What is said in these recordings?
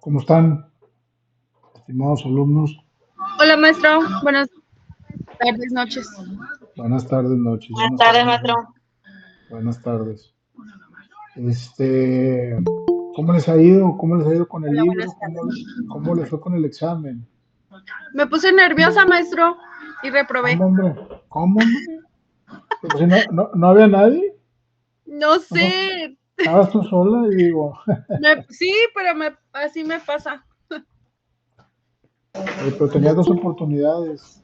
¿Cómo están, estimados alumnos? Hola, maestro. Buenas tardes, noches. Buenas tardes, noches. Buenas Buenas tardes, tardes. maestro. Buenas tardes. Este, ¿Cómo les ha ido? ¿Cómo les ha ido con el Hola, libro? buenas tardes. ¿Cómo les fue con el examen? Me puse nerviosa, maestro, y reprobé. ¿Cómo, hombre? ¿Cómo, hombre? Pues si no había nadie. No sé. Nomás estabas tú sola y digo, Sí, pero así me pasa. oye, pero tenías dos oportunidades.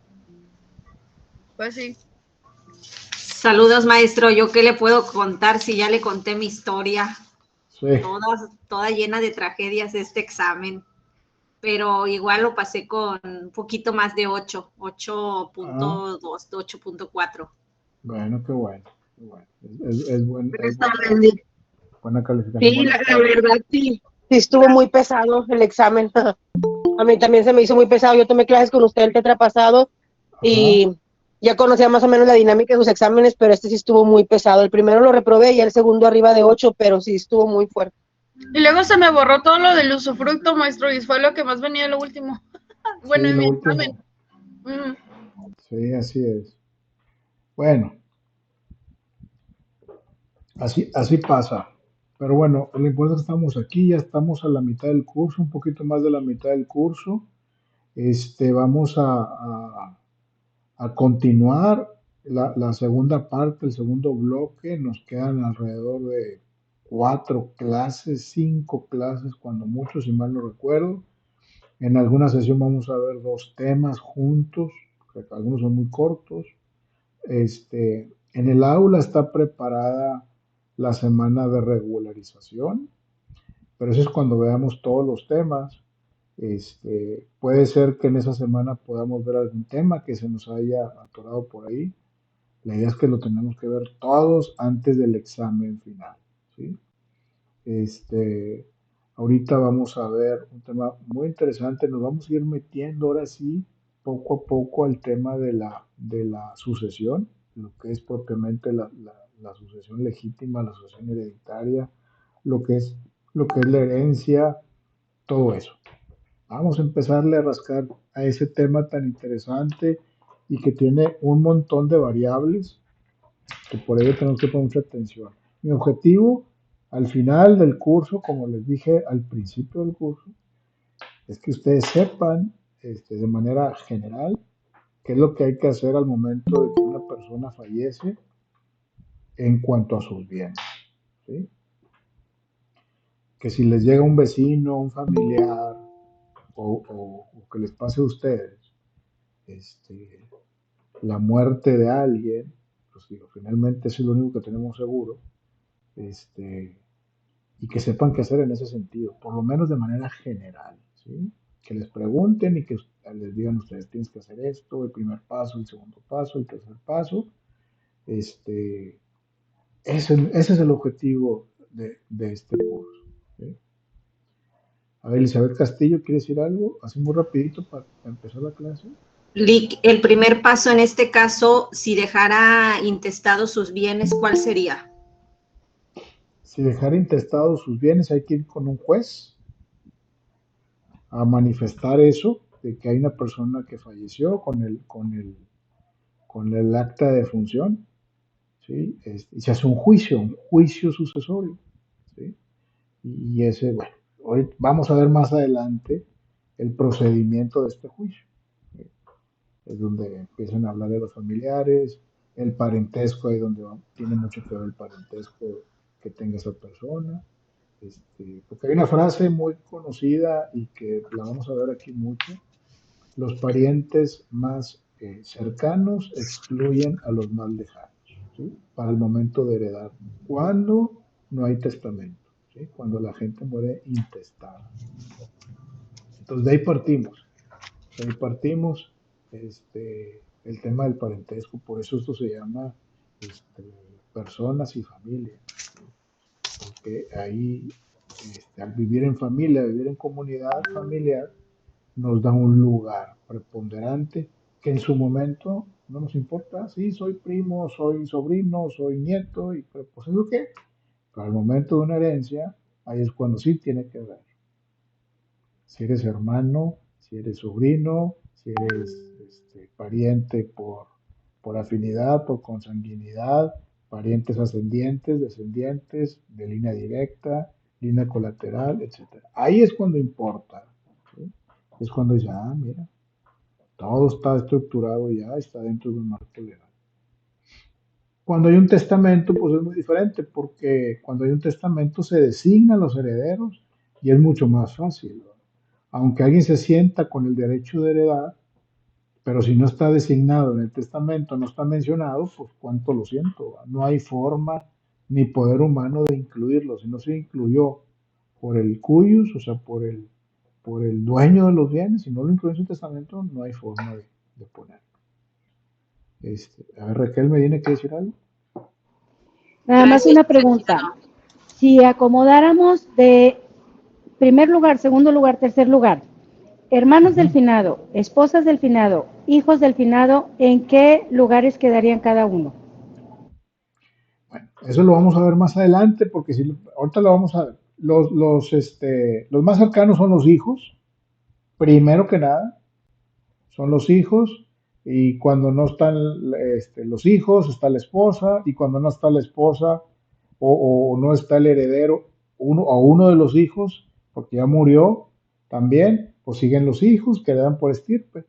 Pues sí. Saludos, maestro. ¿Yo qué le puedo contar si ya le conté mi historia? Sí. Toda llena de tragedias este examen, pero igual lo pasé con un poquito más de 8, Ah, 8.2, 8.4. bueno, qué bueno. Qué bueno. Es Buenas tardes. buena calificación. Sí, Buenas la tardes. verdad, sí. Sí, estuvo muy pesado el examen. A mí también se me hizo muy pesado. Yo tomé clases con usted el tetrapasado Ajá. y ya conocía más o menos la dinámica de sus exámenes, pero este sí estuvo muy pesado. El primero lo reprobé y el segundo arriba de 8, pero sí estuvo muy fuerte. Y luego se me borró todo lo del usufructo, maestro, y fue lo que más venía lo último. Bueno, Sí, en lo mi examen. último. Sí, así es. Bueno, así pasa. Pero bueno, lo importante es que estamos aquí, ya estamos a la mitad del curso, un poquito más de la mitad del curso. Vamos a continuar la segunda parte, el segundo bloque. Nos quedan alrededor de 4 clases, 5 clases, cuando mucho, si mal no recuerdo. En alguna sesión vamos a ver 2 temas juntos, porque algunos son muy cortos. En el aula está preparada la semana de regularización, pero eso es cuando veamos todos los temas. Puede ser que en esa semana podamos ver algún tema que se nos haya atorado por ahí. La idea es que lo tenemos que ver todos antes del examen final, ¿sí? Este, Ahorita vamos a ver un tema muy interesante. Nos vamos a ir metiendo ahora sí, poco a poco, al tema de la sucesión, lo que es propiamente la sucesión legítima, la sucesión hereditaria, lo que es, lo que es la herencia, todo eso. Vamos a empezarle a rascar a ese tema tan interesante y que tiene un montón de variables que por ello tenemos que poner mucha atención. Mi objetivo al final del curso, como les dije al principio del curso, es que ustedes sepan de manera general qué es lo que hay que hacer al momento de que una persona fallece en cuanto a sus bienes, ¿sí? Que si les llega un vecino, un familiar o que les pase a ustedes este, la muerte de alguien, pues digo, finalmente eso es lo único que tenemos seguro, este, y que sepan qué hacer en ese sentido, por lo menos de manera general, ¿sí? Que les pregunten y que les digan ustedes, tienes que hacer esto, el primer paso, el segundo paso, el tercer paso. Este, ese es el objetivo de este curso, ¿sí? A ver, Elizabeth Castillo, ¿quiere decir algo? Así muy rapidito para empezar la clase. El primer paso en este caso, si dejara intestados sus bienes, ¿cuál sería? Si dejar intestados sus bienes, hay que ir con un juez a manifestar eso, de que hay una persona que falleció con el acta de defunción, ¿sí? Y se hace un juicio sucesorio, ¿sí? Y ese, bueno, hoy vamos a ver más adelante el procedimiento de este juicio, ¿sí? Es donde empiezan a hablar de los familiares, el parentesco, ahí donde tiene mucho que ver el parentesco que tenga esa persona. Porque hay una frase muy conocida y que la vamos a ver aquí mucho: los parientes más cercanos excluyen a los más lejanos, ¿sí? Para el momento de heredar, cuando no hay testamento, ¿sí? Cuando la gente muere intestada. Entonces de ahí partimos el tema del parentesco, por eso esto se llama personas y familia, ¿sí? Porque ahí, al vivir en familia, vivir en comunidad familiar, nos da un lugar preponderante que en su momento no nos importa. Sí, soy primo, soy sobrino, soy nieto, y pero pues eso qué. Pero al momento de una herencia, ahí es cuando sí tiene que ver. Si eres hermano, si eres sobrino, si eres pariente por afinidad, por consanguinidad, parientes ascendientes, descendientes, de línea directa, línea colateral, etcétera. Ahí es cuando importa. ¿Sí? Es cuando ya, mira, todo está estructurado ya, está dentro de un marco legal. Cuando hay un testamento, pues es muy diferente, porque cuando hay un testamento se designan los herederos y es mucho más fácil, ¿no? Aunque alguien se sienta con el derecho de heredar, pero si no está designado en el testamento, no está mencionado, pues cuánto lo siento, ¿va? No hay forma ni poder humano de incluirlo. Si no se incluyó por el cuyus, o sea, por el dueño de los bienes, si no lo incluye en su testamento, no hay forma de ponerlo. A ver, Raquel, ¿me tiene que decir algo? Nada más Gracias. una pregunta. Si acomodáramos de primer lugar, segundo lugar, tercer lugar, hermanos del Ujú. finado, esposas del finado, hijos del finado, ¿en qué lugares quedarían cada uno? Bueno, eso lo vamos a ver más adelante, porque si, ahorita lo vamos a ver. Los más cercanos son los hijos, primero que nada, son los hijos, y cuando no están los hijos, está la esposa, y cuando no está la esposa o no está el heredero, uno de los hijos, porque ya murió también, pues siguen los hijos que le dan por estirpe.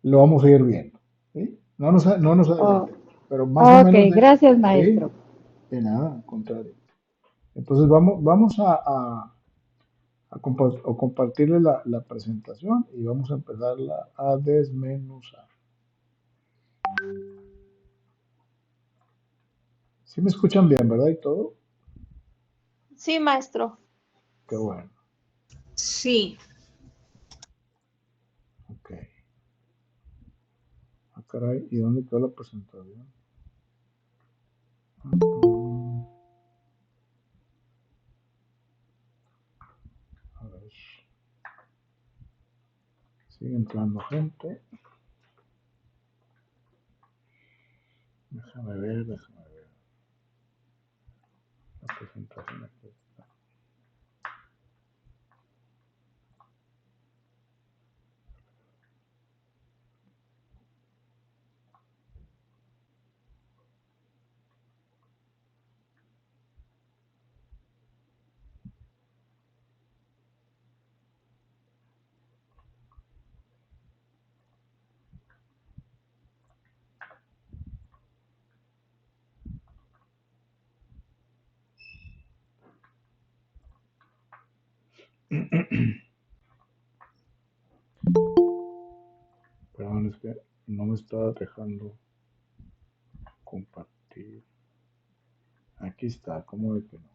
Lo vamos a ir viendo. ¿Sí? No nos Oh, adelantemos, pero más o ok, menos de eso. gracias, ¿Sí? maestro. De nada, al contrario. Entonces vamos a compartirle la presentación y vamos a empezarla a desmenuzar. ¿Sí me escuchan bien, verdad? ¿Y todo? Sí, maestro. Qué bueno. Sí. Ok. Ah, caray, ¿y dónde quedó la presentación? Mm, A ver, sigue entrando gente. Déjame ver. La presentación aquí está. Perdón, es que no me estaba dejando compartir. Aquí está, ¿cómo de que no?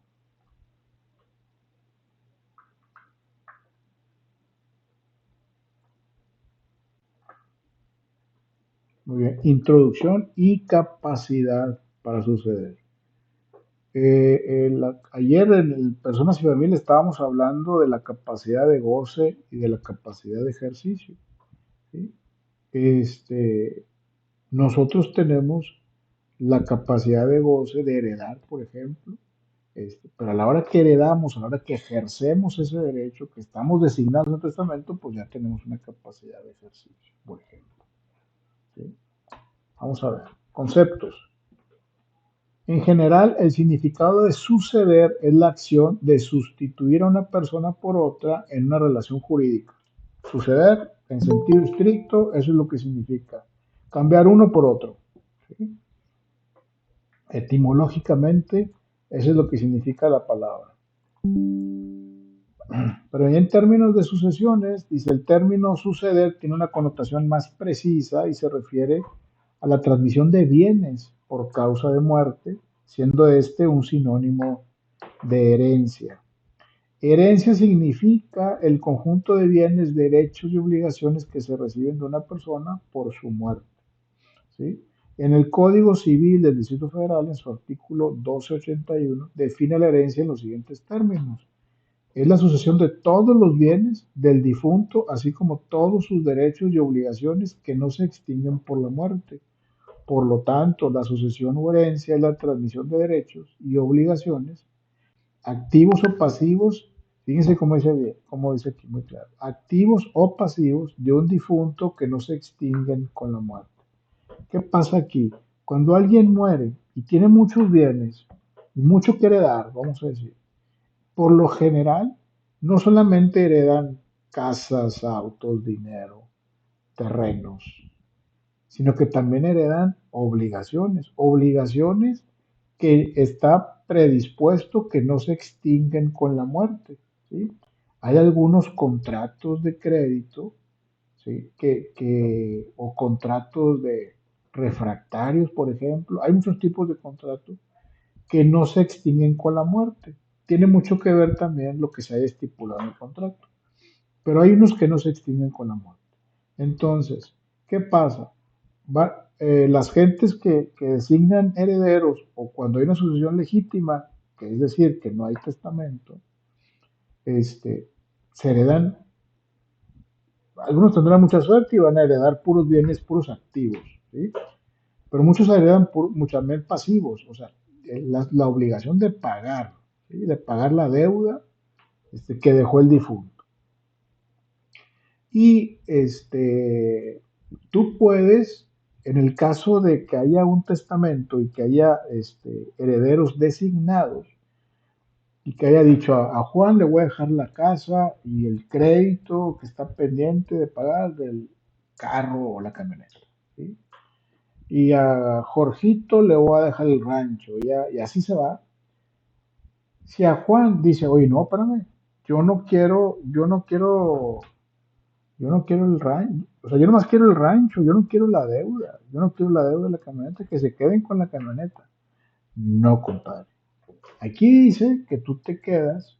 Muy bien. Introducción y capacidad para suceder. Ayer en el Personas y Familia estábamos hablando de la capacidad de goce y de la capacidad de ejercicio. ¿Sí? Este, Nosotros tenemos la capacidad de goce de heredar, por ejemplo, pero a la hora que heredamos, a la hora que ejercemos ese derecho, que estamos designados en el testamento, pues ya tenemos una capacidad de ejercicio, por ejemplo. ¿Sí? Vamos a ver, conceptos. En general, el significado de suceder es la acción de sustituir a una persona por otra en una relación jurídica. Suceder, en sentido estricto, eso es lo que significa. Cambiar uno por otro. ¿Sí? Etimológicamente, eso es lo que significa la palabra. Pero ya en términos de sucesiones, dice el término suceder tiene una connotación más precisa y se refiere a la transmisión de bienes por causa de muerte, siendo este un sinónimo de herencia. Herencia significa el conjunto de bienes, derechos y obligaciones que se reciben de una persona por su muerte. ¿Sí? En el Código Civil del Distrito Federal, en su artículo 1281, define la herencia en los siguientes términos. Es la sucesión de todos los bienes del difunto, así como todos sus derechos y obligaciones que no se extinguen por la muerte. Por lo tanto, la sucesión o herencia es la transmisión de derechos y obligaciones, activos o pasivos, Fíjense cómo dice bien, cómo dice aquí muy claro. Activos o pasivos de un difunto que no se extinguen con la muerte. ¿Qué pasa aquí? Cuando alguien muere y tiene muchos bienes y mucho que heredar, vamos a decir, por lo general, no solamente heredan casas, autos, dinero, terrenos, sino que también heredan obligaciones, obligaciones que está predispuesto que no se extinguen con la muerte, ¿sí? Hay algunos contratos de crédito, ¿sí? O contratos de refractarios, por ejemplo. Hay muchos tipos de contratos que no se extinguen con la muerte. Tiene mucho que ver también lo que se haya estipulado en el contrato, pero hay unos que no se extinguen con la muerte. Entonces, ¿qué pasa? Las gentes que designan herederos o cuando hay una sucesión legítima, que es decir, que no hay testamento, se heredan, algunos tendrán mucha suerte y van a heredar puros bienes, puros activos, ¿sí? Pero muchos heredan muchos también pasivos, o sea, la obligación de pagar, ¿sí? De pagar la deuda que dejó el difunto. Y tú puedes, en el caso de que haya un testamento y que haya herederos designados y que haya dicho a Juan le voy a dejar la casa y el crédito que está pendiente de pagar del carro o la camioneta, ¿sí? Y a Jorgito le voy a dejar el rancho y así se va. Si a Juan dice, oye, no, espérame, yo no quiero el rancho, o sea, yo nomás quiero el rancho, yo no quiero la deuda, yo no quiero la deuda de la camioneta, que se queden con la camioneta. No, compadre. Aquí dice que tú te quedas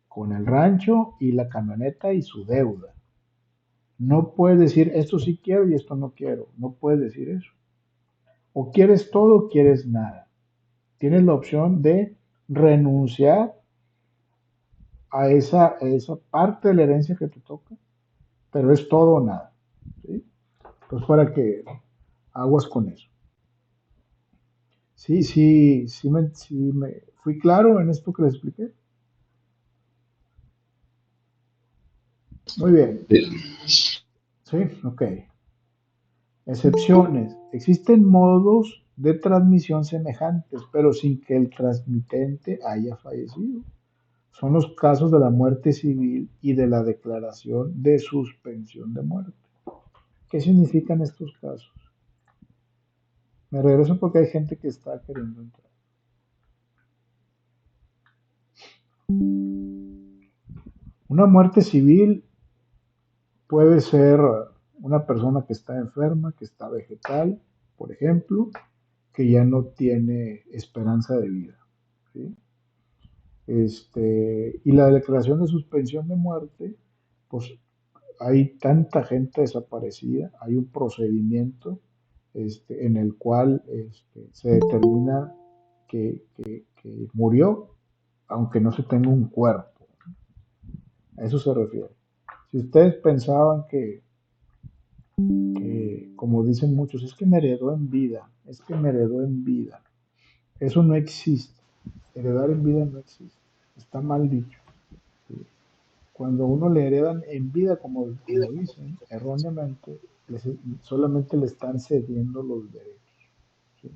con el rancho y la camioneta y su deuda. No puedes decir esto sí quiero y esto no quiero. No puedes decir eso. O quieres todo o quieres nada. Tienes la opción de renunciar a esa parte de la herencia que te toca, pero es todo o nada, ¿sí? Pues para que aguas con eso. Sí, sí, sí me fui claro en esto que les expliqué. Muy bien. Sí, ok. Excepciones. Existen modos de transmisión semejantes, pero sin que el transmitente haya fallecido. Son los casos de la muerte civil y de la declaración de suspensión de muerte. ¿Qué significan estos casos? Me regreso porque hay gente que está queriendo entrar. Una muerte civil puede ser una persona que está enferma, que está vegetal, por ejemplo, que ya no tiene esperanza de vida, ¿sí? Y la declaración de suspensión de muerte, pues hay tanta gente desaparecida, hay un procedimiento en el cual se determina que murió, aunque no se tenga un cuerpo. A eso se refiere. Si ustedes pensaban que, como dicen muchos, es que me heredó en vida, es que me heredó en vida, eso no existe. Heredar en vida no existe. Está mal dicho, ¿sí? Cuando uno le heredan en vida, como dicen erróneamente, solamente le están cediendo los derechos, ¿sí?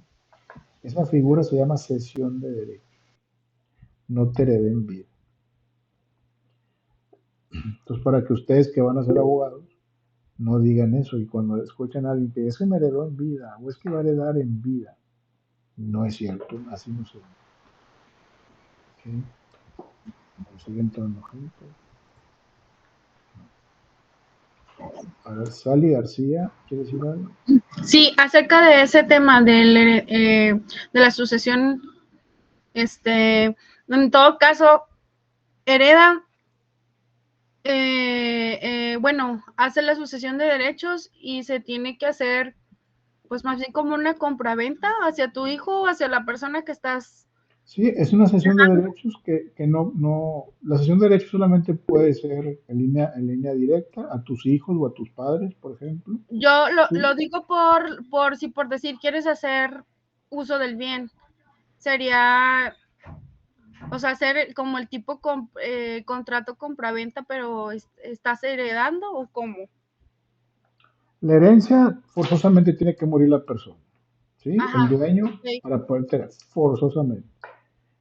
Esa figura se llama cesión de derechos, no te heredé en vida. Entonces, para que ustedes que van a ser abogados no digan eso y cuando escuchan a alguien que es que me heredó en vida o es que va a heredar en vida, no es cierto, así no se ve, ¿sí? Como sigue entrando gente. A ver, Sally García, ¿quiere decir algo? Sí, acerca de ese tema de la sucesión, en todo caso, hereda, bueno, hace la sucesión de derechos y se tiene que hacer, pues más bien como una compraventa hacia tu hijo o hacia la persona que estás. Sí, es una cesión de derechos que la cesión de derechos solamente puede ser en línea directa a tus hijos o a tus padres, por ejemplo. Yo Sí, lo digo por decir, quieres hacer uso del bien. Sería O sea, hacer como el tipo contrato compraventa, pero ¿estás heredando o cómo? La herencia forzosamente tiene que morir la persona, ¿sí? El Ajá, dueño ok. para poder tener, forzosamente.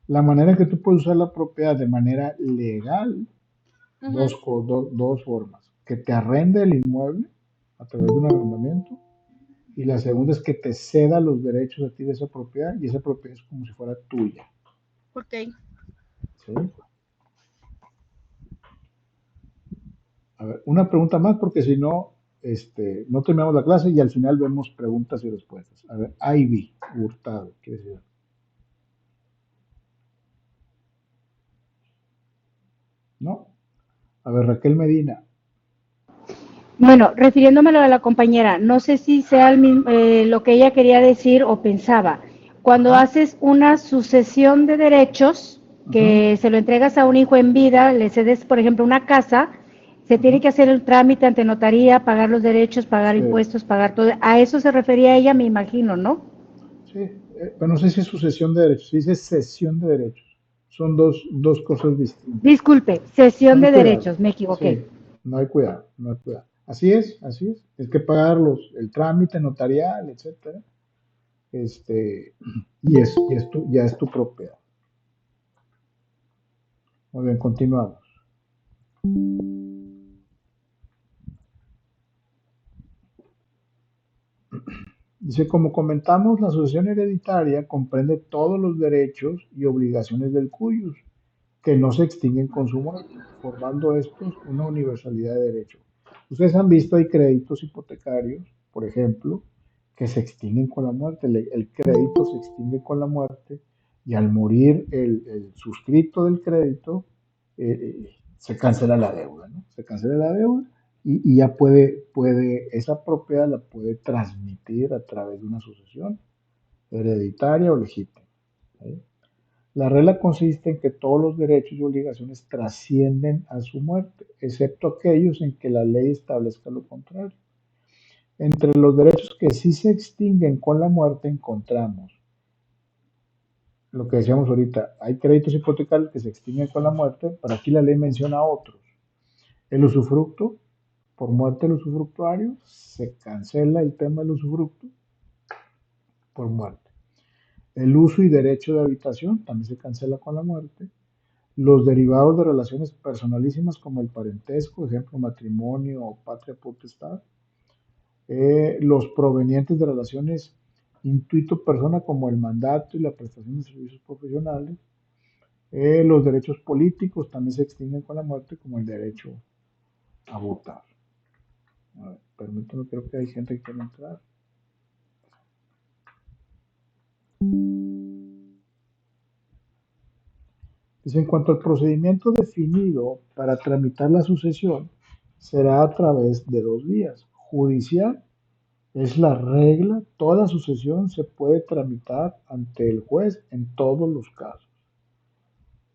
La manera en que tú puedes usar la propiedad de manera legal, Ujú. dos formas. Que te arrende el inmueble a través de un arrendamiento y la segunda es que te ceda los derechos a ti de esa propiedad y esa propiedad es como si fuera tuya, Ok. ¿sí? A ver, una pregunta más porque si no, no terminamos la clase y al final vemos preguntas y respuestas. A ver, Ivy, Hurtado, ¿qué decir? ¿No? A ver, Raquel Medina. Bueno, refiriéndome a lo de la compañera, no sé si sea lo que ella quería decir o pensaba. Cuando Ajá, haces una sucesión de derechos, ajá, que se lo entregas a un hijo en vida, le cedes, por ejemplo, una casa, se tiene ajá. que hacer el trámite ante notaría, pagar los derechos, pagar Sí, impuestos, pagar todo. A eso se refería ella, me imagino, ¿no? sí. Pero no sé si es sucesión de derechos, si dice cesión de derechos. Son dos cosas distintas. Disculpe, No cesión hay de cuidado. derechos, me equivoqué. Sí, no hay cuidado, no hay cuidado. Así es, así es. Es que pagar el trámite notarial, etcétera. Ya es tu propiedad. Muy bien, continuamos. Dice, como comentamos, la sucesión hereditaria comprende todos los derechos y obligaciones del cuyos, que no se extinguen con su muerte, formando estos una universalidad de derechos. Ustedes han visto, hay créditos hipotecarios, por ejemplo, que se extinguen con la muerte. El crédito se extingue con la muerte y al morir el suscrito del crédito, se cancela la deuda, ¿no? Se cancela la deuda y ya esa propiedad la puede transmitir a través de una sucesión hereditaria o legítima. ¿Sí? La regla consiste en que todos los derechos y obligaciones trascienden a su muerte, excepto aquellos en que la ley establezca lo contrario. Entre los derechos que sí se extinguen con la muerte encontramos lo que decíamos ahorita, hay créditos hipotecarios que se extinguen con la muerte, pero aquí la ley menciona otros. El usufructo, por muerte del usufructuario, se cancela el tema del usufructo por muerte. El uso y derecho de habitación también se cancela con la muerte. Los derivados de relaciones personalísimas como el parentesco, ejemplo, matrimonio o patria potestad. Los provenientes de relaciones intuito-persona como el mandato y la prestación de servicios profesionales. Los derechos políticos también se extinguen con la muerte como el derecho a votar. A ver, permítame, creo que hay gente que quiere entrar. Dice, en cuanto al procedimiento definido para tramitar la sucesión, será a través de dos vías. Judicial es la regla, toda sucesión se puede tramitar ante el juez en todos los casos.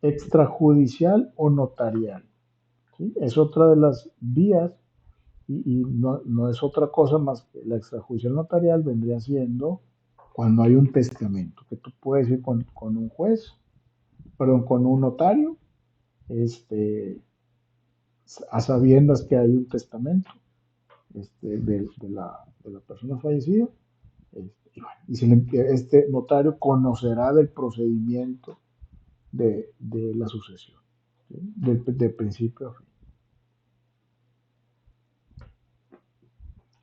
Extrajudicial o notarial, ¿sí? Es otra de las vías y no es otra cosa más que la extrajudicial notarial vendría siendo cuando hay un testamento, que tú puedes ir con un juez, perdón, con un notario, este, a sabiendas que hay un testamento de la persona fallecida. Y este notario conocerá del procedimiento de la sucesión, ¿sí? De principio a fin.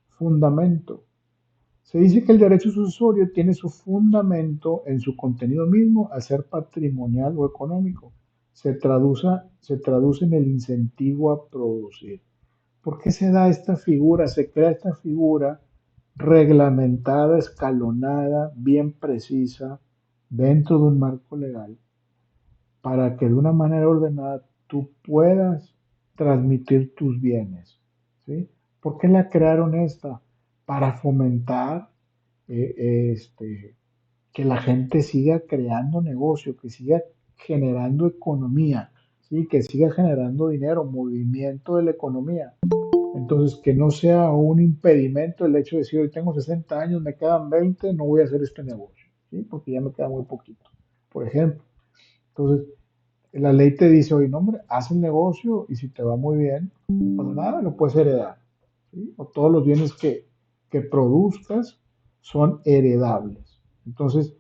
Fundamento. Se dice que el derecho sucesorio tiene su fundamento en su contenido mismo, al ser patrimonial o económico. Se traduce en el incentivo a producir. ¿Por qué se da esta figura? Se crea esta figura reglamentada, escalonada, bien precisa, dentro de un marco legal, para que de una manera ordenada tú puedas transmitir tus bienes. ¿Sí? ¿Por qué la crearon esta? Para fomentar que la gente siga creando negocio, que siga generando economía, ¿sí? Que siga generando dinero, movimiento de la economía. Entonces, que no sea un impedimento el hecho de decir, hoy tengo 60 años, me quedan 20, no voy a hacer este negocio, ¿sí? Porque ya me queda muy poquito, por ejemplo. Entonces, La ley te dice, oye, no, hombre, haz el negocio y si te va muy bien, no pasa nada, lo puedes heredar. ¿Sí? O todos los bienes que produzcas son heredables. Entonces,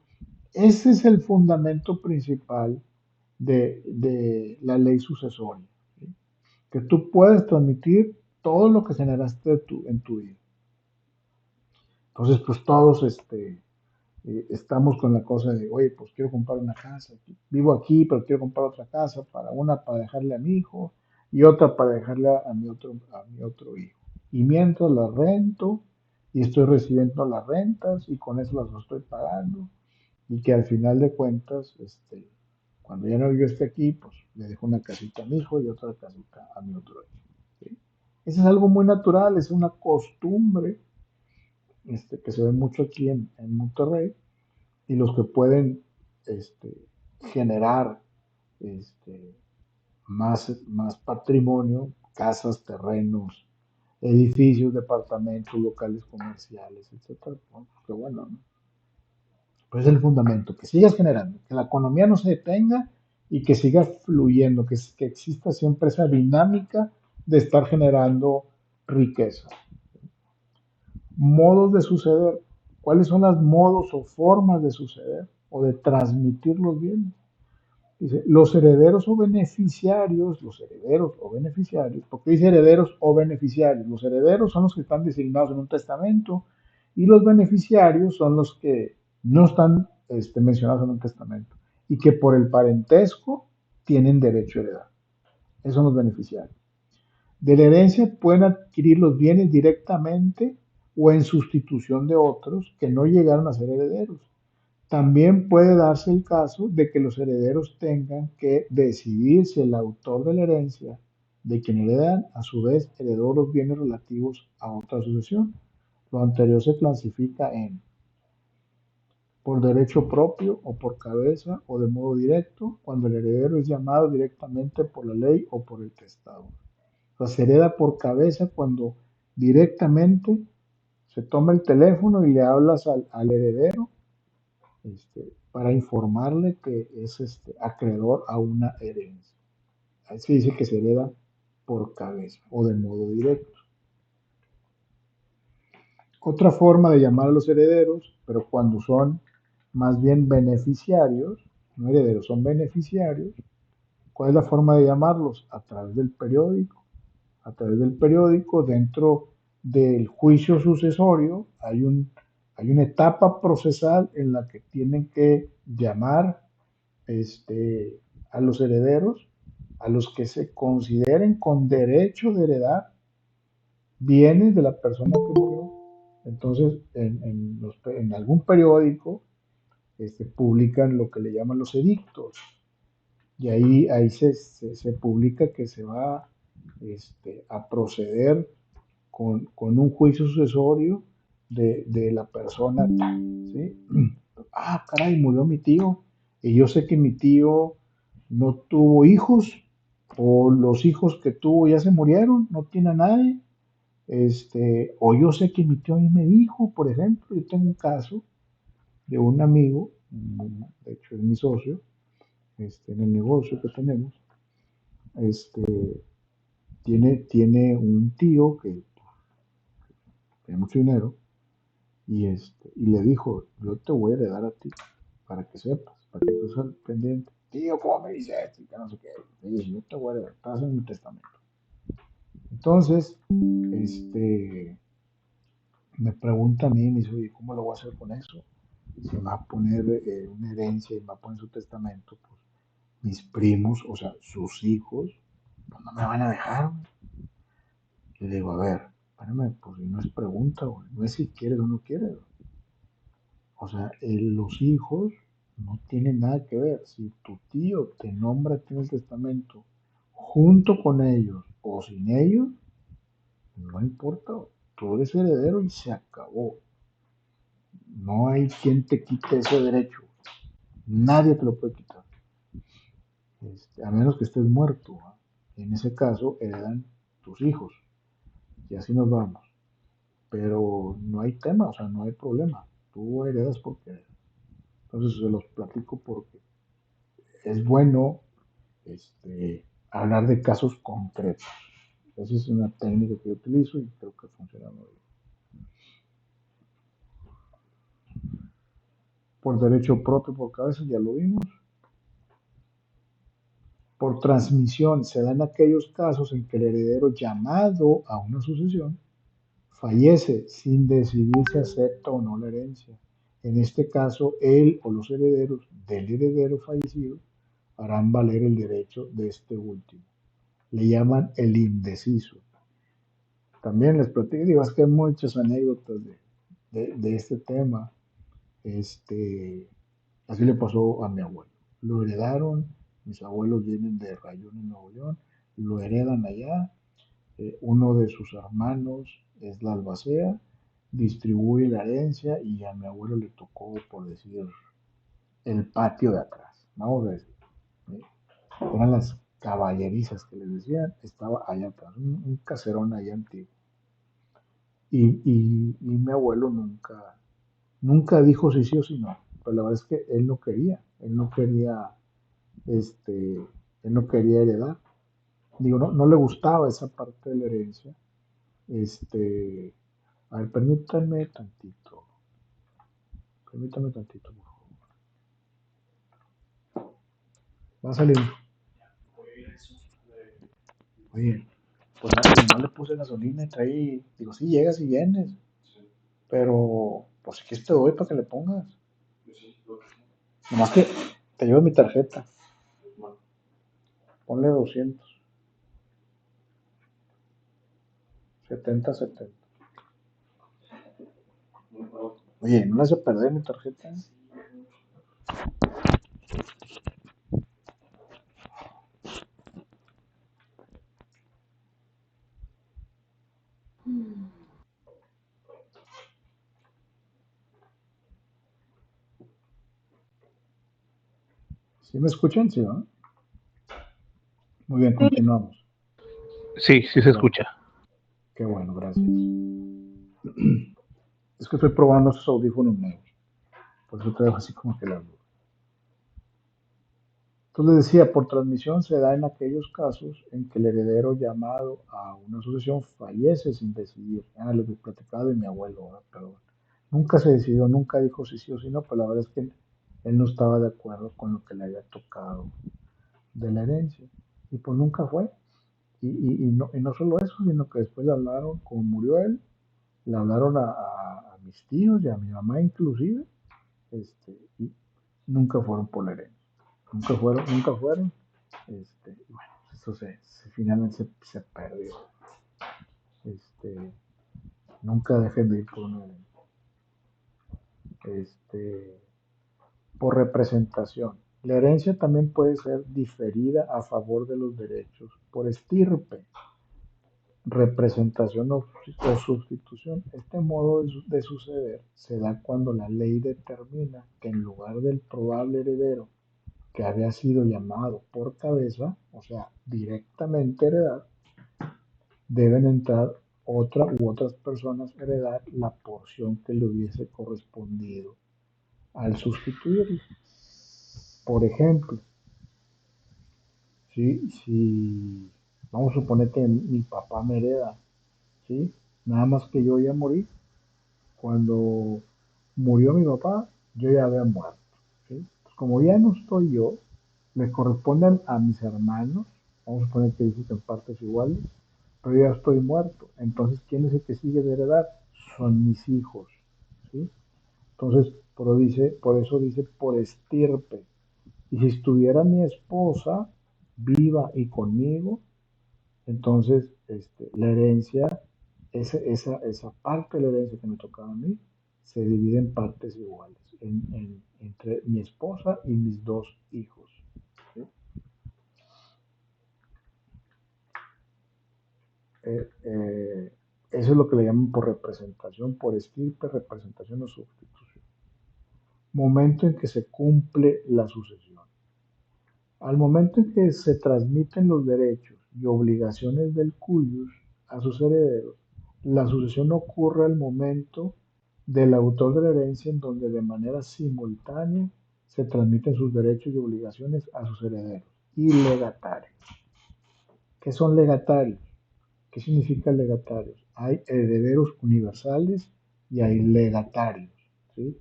ese es el fundamento principal de la ley sucesoria, ¿sí? Que tú puedes transmitir todo lo que generaste en tu vida. Entonces, pues todos estamos con la cosa de, oye, pues quiero comprar una casa, vivo aquí, pero quiero comprar otra casa, una para dejarle a mi hijo y otra para dejarle a mi otro hijo. Y mientras la rento y estoy recibiendo las rentas y con eso las estoy pagando y que al final de cuentas, cuando ya no yo esté aquí, pues le dejo una casita a mi hijo y otra casita a mi otro hijo. ¿Sí? Eso es algo muy natural, es una costumbre que se ve mucho aquí en Monterrey y los que pueden este, generar este, más patrimonio, casas, terrenos, edificios, departamentos, locales comerciales, etcétera. Bueno, pues qué bueno, ¿no? Pues es el fundamento, que sigas generando, que la economía no se detenga y que siga fluyendo, que exista siempre esa dinámica de estar generando riqueza. Modos de suceder. ¿Cuáles son los modos o formas de suceder o de transmitir los bienes? Dice, los herederos o beneficiarios, ¿por qué dice herederos o beneficiarios? Los herederos son los que están designados en un testamento y los beneficiarios son los que no están mencionados en un testamento y que por el parentesco tienen derecho a heredar. Esos son los beneficiarios. De la herencia pueden adquirir los bienes directamente o en sustitución de otros que no llegaron a ser herederos. También puede darse el caso de que los herederos tengan que decidir si el autor de la herencia de quien heredan a su vez heredó los bienes relativos a otra sucesión. Lo anterior se clasifica en por derecho propio o por cabeza o de modo directo cuando el heredero es llamado directamente por la ley o por el testador. O sea, se hereda por cabeza cuando directamente se toma el teléfono y le hablas al heredero para informarle que es acreedor a una herencia. Ahí se dice que se hereda por cabeza o de modo directo. Otra forma de llamar a los herederos, pero cuando son más bien beneficiarios, no herederos, son beneficiarios, ¿cuál es la forma de llamarlos? A través del periódico. A través del periódico, dentro del juicio sucesorio, hay una etapa procesal en la que tienen que llamar a los herederos, a los que se consideren con derecho de heredar bienes de la persona que murió. Entonces, en algún periódico publican lo que le llaman los edictos y ahí se publica que se va a proceder con un juicio sucesorio de la persona tal, ¿sí? Ah, caray, murió mi tío y yo sé que mi tío no tuvo hijos o los hijos que tuvo ya se murieron, no tiene a nadie, o yo sé que mi tío a mí me dijo, por ejemplo, yo tengo un caso de un amigo, de hecho es mi socio, en el negocio que tenemos, este, tiene un tío que tiene mucho dinero y le dijo, yo te voy a heredar a ti, para que sepas, para que tú estés pendiente. Tío, ¿cómo me dice esto? Y que no sé qué. Le dije, yo te voy a heredar, estás en mi testamento. Entonces, me pregunta a mí, me dice, oye, ¿cómo lo voy a hacer con eso? Si va a poner una herencia y va a poner su testamento, pues mis primos, o sea, sus hijos, pues no me van a dejar. Le digo, a ver, espérame, pues no es pregunta, güey, no es si quieres o no quieres. O sea, los hijos no tienen nada que ver. Si tu tío te nombra a ti en el testamento junto con ellos o sin ellos, no importa. Tú eres heredero y se acabó. No hay quien te quite ese derecho. Nadie te lo puede quitar. A menos que estés muerto, ¿va? En ese caso heredan tus hijos. Y así nos vamos. Pero no hay tema, o sea, no hay problema. Tú heredas porque heredas. Entonces se los platico porque es bueno hablar de casos concretos. Esa es una técnica que yo utilizo y creo que funciona muy bien. Por derecho propio por cabeza, ya lo vimos. Por transmisión se dan aquellos casos en que el heredero llamado a una sucesión fallece sin decidir si acepta o no la herencia. En este caso, él o los herederos del heredero fallecido harán valer el derecho de este último. Le llaman el indeciso. También les platico, digo, es que hay muchas anécdotas de este tema. Así le pasó a mi abuelo. Lo heredaron, mis abuelos vienen de Rayón, en Nuevo León, lo heredan allá. Uno de sus hermanos es la albacea, distribuye la herencia y a mi abuelo le tocó, por decir, el patio de atrás. Vamos a decir, ¿sí? Eran las caballerizas que les decían, estaba allá atrás, un caserón allá antiguo. Y mi abuelo nunca dijo si sí o si no. Pero la verdad es que este, él no quería heredar. Digo, no le gustaba esa parte de la herencia. A ver, permítame tantito, por favor. Va a salir. Oye, pues no le puse gasolina y traí, digo, sí llegas y vienes, pero pues si quieres te doy para que le pongas. Nomás que te llevo mi tarjeta, ponle 270. Oye, no le hace perder mi tarjeta. ¿Sí me escuchan? Sí, ¿no? Muy bien, continuamos. Sí, sí se Qué bueno, escucha. qué bueno, gracias. Es que estoy probando esos audífonos nuevos, por eso traigo así como que las dudas. Entonces les decía, por transmisión se da en aquellos casos en que el heredero llamado a una sucesión fallece sin decidir. Lo que platicaba de mi abuelo, ¿verdad? Pero nunca se decidió, nunca dijo si sí o si no, pero la verdad es que él no estaba de acuerdo con lo que le había tocado de la herencia. Y pues nunca fue. Y no solo eso, sino que después le hablaron, como murió él, le hablaron a mis tíos y a mi mamá inclusive, y nunca fueron por la herencia. Nunca fueron. Y bueno, eso finalmente se perdió. Este, Nunca dejen de ir por una herencia. Por representación. La herencia también puede ser diferida a favor de los derechos por estirpe, representación o sustitución. Este modo de suceder se da cuando la ley determina que en lugar del probable heredero que había sido llamado por cabeza, o sea, directamente heredar, deben entrar otra u otras personas a heredar la porción que le hubiese correspondido al sustituirlo. Por ejemplo, si vamos a suponer que mi papá me hereda, ¿sí? Nada más que yo ya morí. Cuando murió mi papá, yo ya había muerto, ¿sí? Pues como ya no estoy yo, le corresponden a mis hermanos, vamos a suponer que dije que en partes iguales, pero ya estoy muerto. Entonces, ¿quién es el que sigue de heredar? Son mis hijos, ¿sí? Entonces, por eso dice por estirpe. Y si estuviera mi esposa viva y conmigo, entonces la herencia, esa parte de la herencia que me tocaba a mí, se divide en partes iguales, entre mi esposa y mis dos hijos. ¿Sí? Eso es lo que le llaman por representación, por estirpe, representación o sustitución. Momento en que se cumple la sucesión. Al momento en que se transmiten los derechos y obligaciones del cuius a sus herederos, la sucesión ocurre al momento del autor de la herencia en donde de manera simultánea se transmiten sus derechos y obligaciones a sus herederos. y legatarios. ¿Qué son legatarios? ¿Qué significa legatarios? Hay herederos universales y hay legatarios, ¿sí?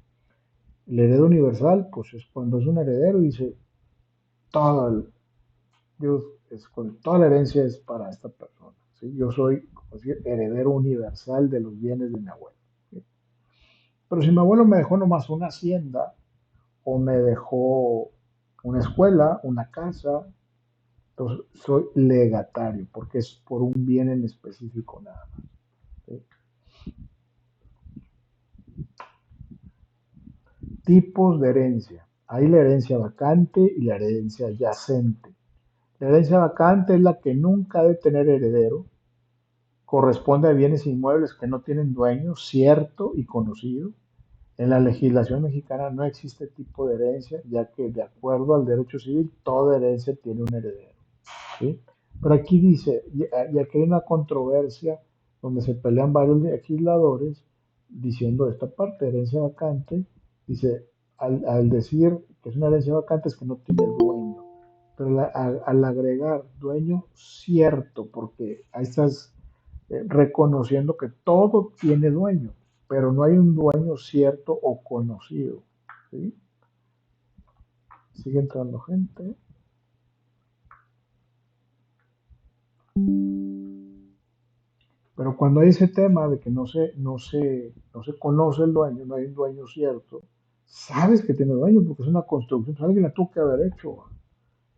El heredero universal, pues es cuando es un heredero y dice, todo el- toda la herencia es para esta persona, ¿sí? Yo soy, como decir, heredero universal de los bienes de mi abuelo, ¿sí? Pero si mi abuelo me dejó nomás una hacienda o me dejó una escuela, una casa, entonces soy legatario porque es por un bien en específico nada más, ¿sí? Tipos de herencia. Hay la herencia vacante y la herencia yacente. La herencia vacante es la que nunca ha de tener heredero, corresponde a bienes inmuebles que no tienen dueño cierto y conocido. En la legislación mexicana no existe tipo de herencia, ya que de acuerdo al derecho civil, toda herencia tiene un heredero, ¿sí? Pero aquí dice, y aquí hay una controversia donde se pelean varios legisladores diciendo esta parte, herencia vacante, dice, al decir que es una herencia vacante es que no tiene dueño, pero al agregar dueño cierto, porque ahí estás reconociendo que todo tiene dueño, pero no hay un dueño cierto o conocido, ¿sí? Sigue entrando gente. Pero cuando hay ese tema de que no se conoce el dueño, no hay un dueño cierto, sabes que tiene dueño porque es una construcción, pues alguien la tuvo que haber hecho.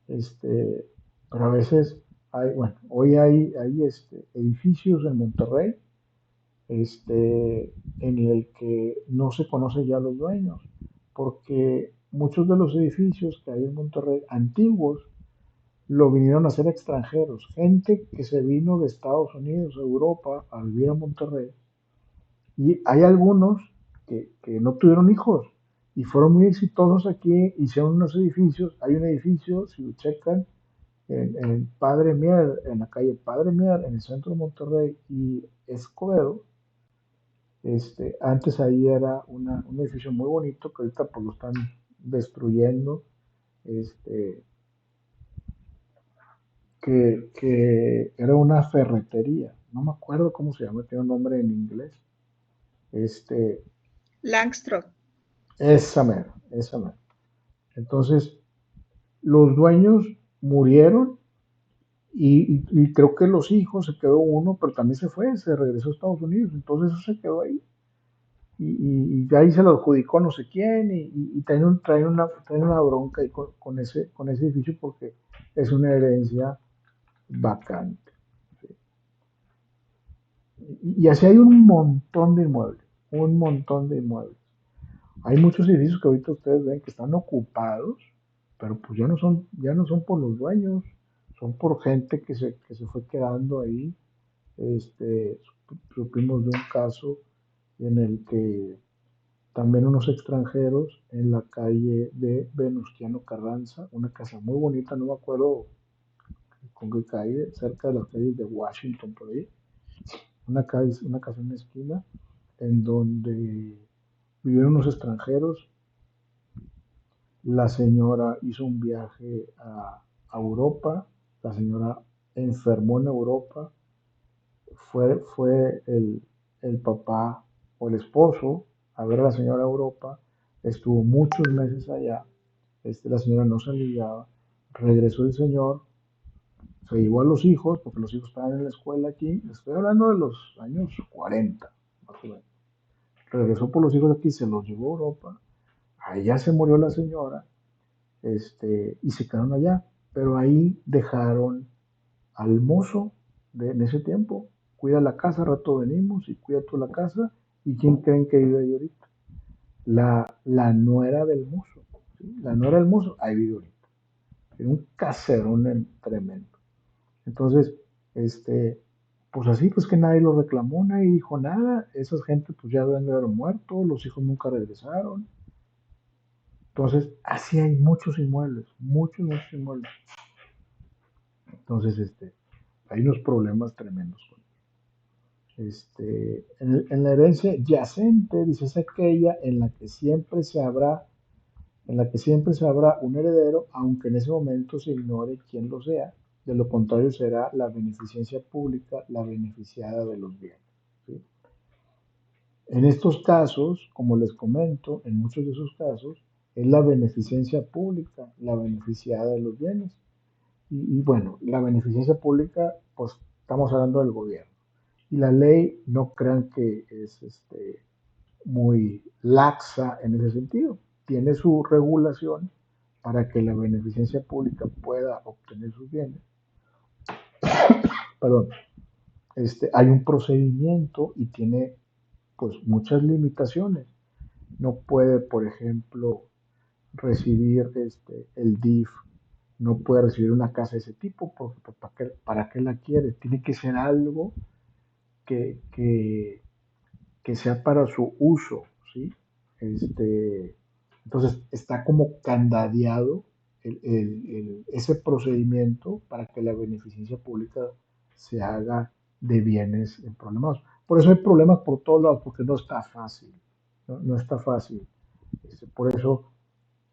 Este, pero a veces bueno, hoy hay edificios en Monterrey, en el que no se conocen ya los dueños, porque muchos de los edificios que hay en Monterrey antiguos lo vinieron a hacer extranjeros, gente que se vino de Estados Unidos, Europa, a vivir a Monterrey. Y hay algunos que no tuvieron hijos y fueron muy exitosos aquí, hicieron unos edificios. Hay un edificio, si lo checan, en Padre Mier, en la calle Padre Mier, en el centro de Monterrey y Escobedo. Antes ahí era un edificio muy bonito que ahorita pues lo están destruyendo. Este, que era una ferretería, no me acuerdo cómo se llama, tiene un nombre en inglés, este, Langstroth. esa mera. Entonces, los dueños murieron y creo que los hijos, se quedó uno, pero también se fue, se regresó a Estados Unidos, entonces eso se quedó ahí. Y ahí se lo adjudicó no sé quién y traen una bronca ahí con ese edificio porque es una herencia vacante. Y así hay un montón de inmuebles, un montón de inmuebles. Hay muchos edificios que ahorita ustedes ven que están ocupados, pero pues ya no son por los dueños, son por gente que se fue quedando ahí. Supimos de un caso en el que también unos extranjeros en la calle de Venustiano Carranza, una casa muy bonita, no me acuerdo con qué calle, cerca de las calles de Washington, por ahí, una casa en una esquina, en donde vivieron unos extranjeros. La señora hizo un viaje a Europa, la señora enfermó en Europa, fue el papá o el esposo a ver a la señora a Europa, estuvo muchos meses allá, la señora no se aliviaba, regresó el señor, se llevó a los hijos, porque los hijos estaban en la escuela aquí, estoy hablando de los años 40, más o menos. Regresó por los hijos aquí, se los llevó a Europa, allá se murió la señora, y se quedaron allá, pero ahí dejaron al mozo en ese tiempo, cuida la casa, al rato venimos y cuida tú la casa, ¿y quién creen que vive ahí ahorita? La nuera del mozo, ¿sí? La nuera del mozo, ahí vive ahorita, en un caserón tremendo. Entonces, pues así, pues que nadie lo reclamó, nadie dijo nada, esas gente pues ya deben de haber muerto, los hijos nunca regresaron. Entonces, así hay muchos inmuebles, muchos, muchos inmuebles. Entonces, hay unos problemas tremendos con en la herencia yacente, dice, es aquella en la que siempre se habrá en la que siempre sabrá un heredero, aunque en ese momento se ignore quién lo sea. De lo contrario, será la beneficencia pública la beneficiada de los bienes. ¿Sí? En estos casos, como les comento, en muchos de esos casos, es la beneficencia pública la beneficiada de los bienes. Y bueno, la beneficencia pública, pues estamos hablando del gobierno. Y la ley no crean que es muy laxa en ese sentido. Tiene su regulación para que la beneficencia pública pueda obtener sus bienes. Perdón, hay un procedimiento y tiene pues muchas limitaciones. No puede, por ejemplo, recibir el DIF, no puede recibir una casa de ese tipo, porque pues, para qué la quiere? Tiene que ser algo que, que, que sea para su uso, ¿sí? Entonces está como candadeado ese procedimiento para que la beneficencia pública se haga de bienes en problemas. Por eso hay problemas por todos lados, porque no está fácil, no está fácil. Por eso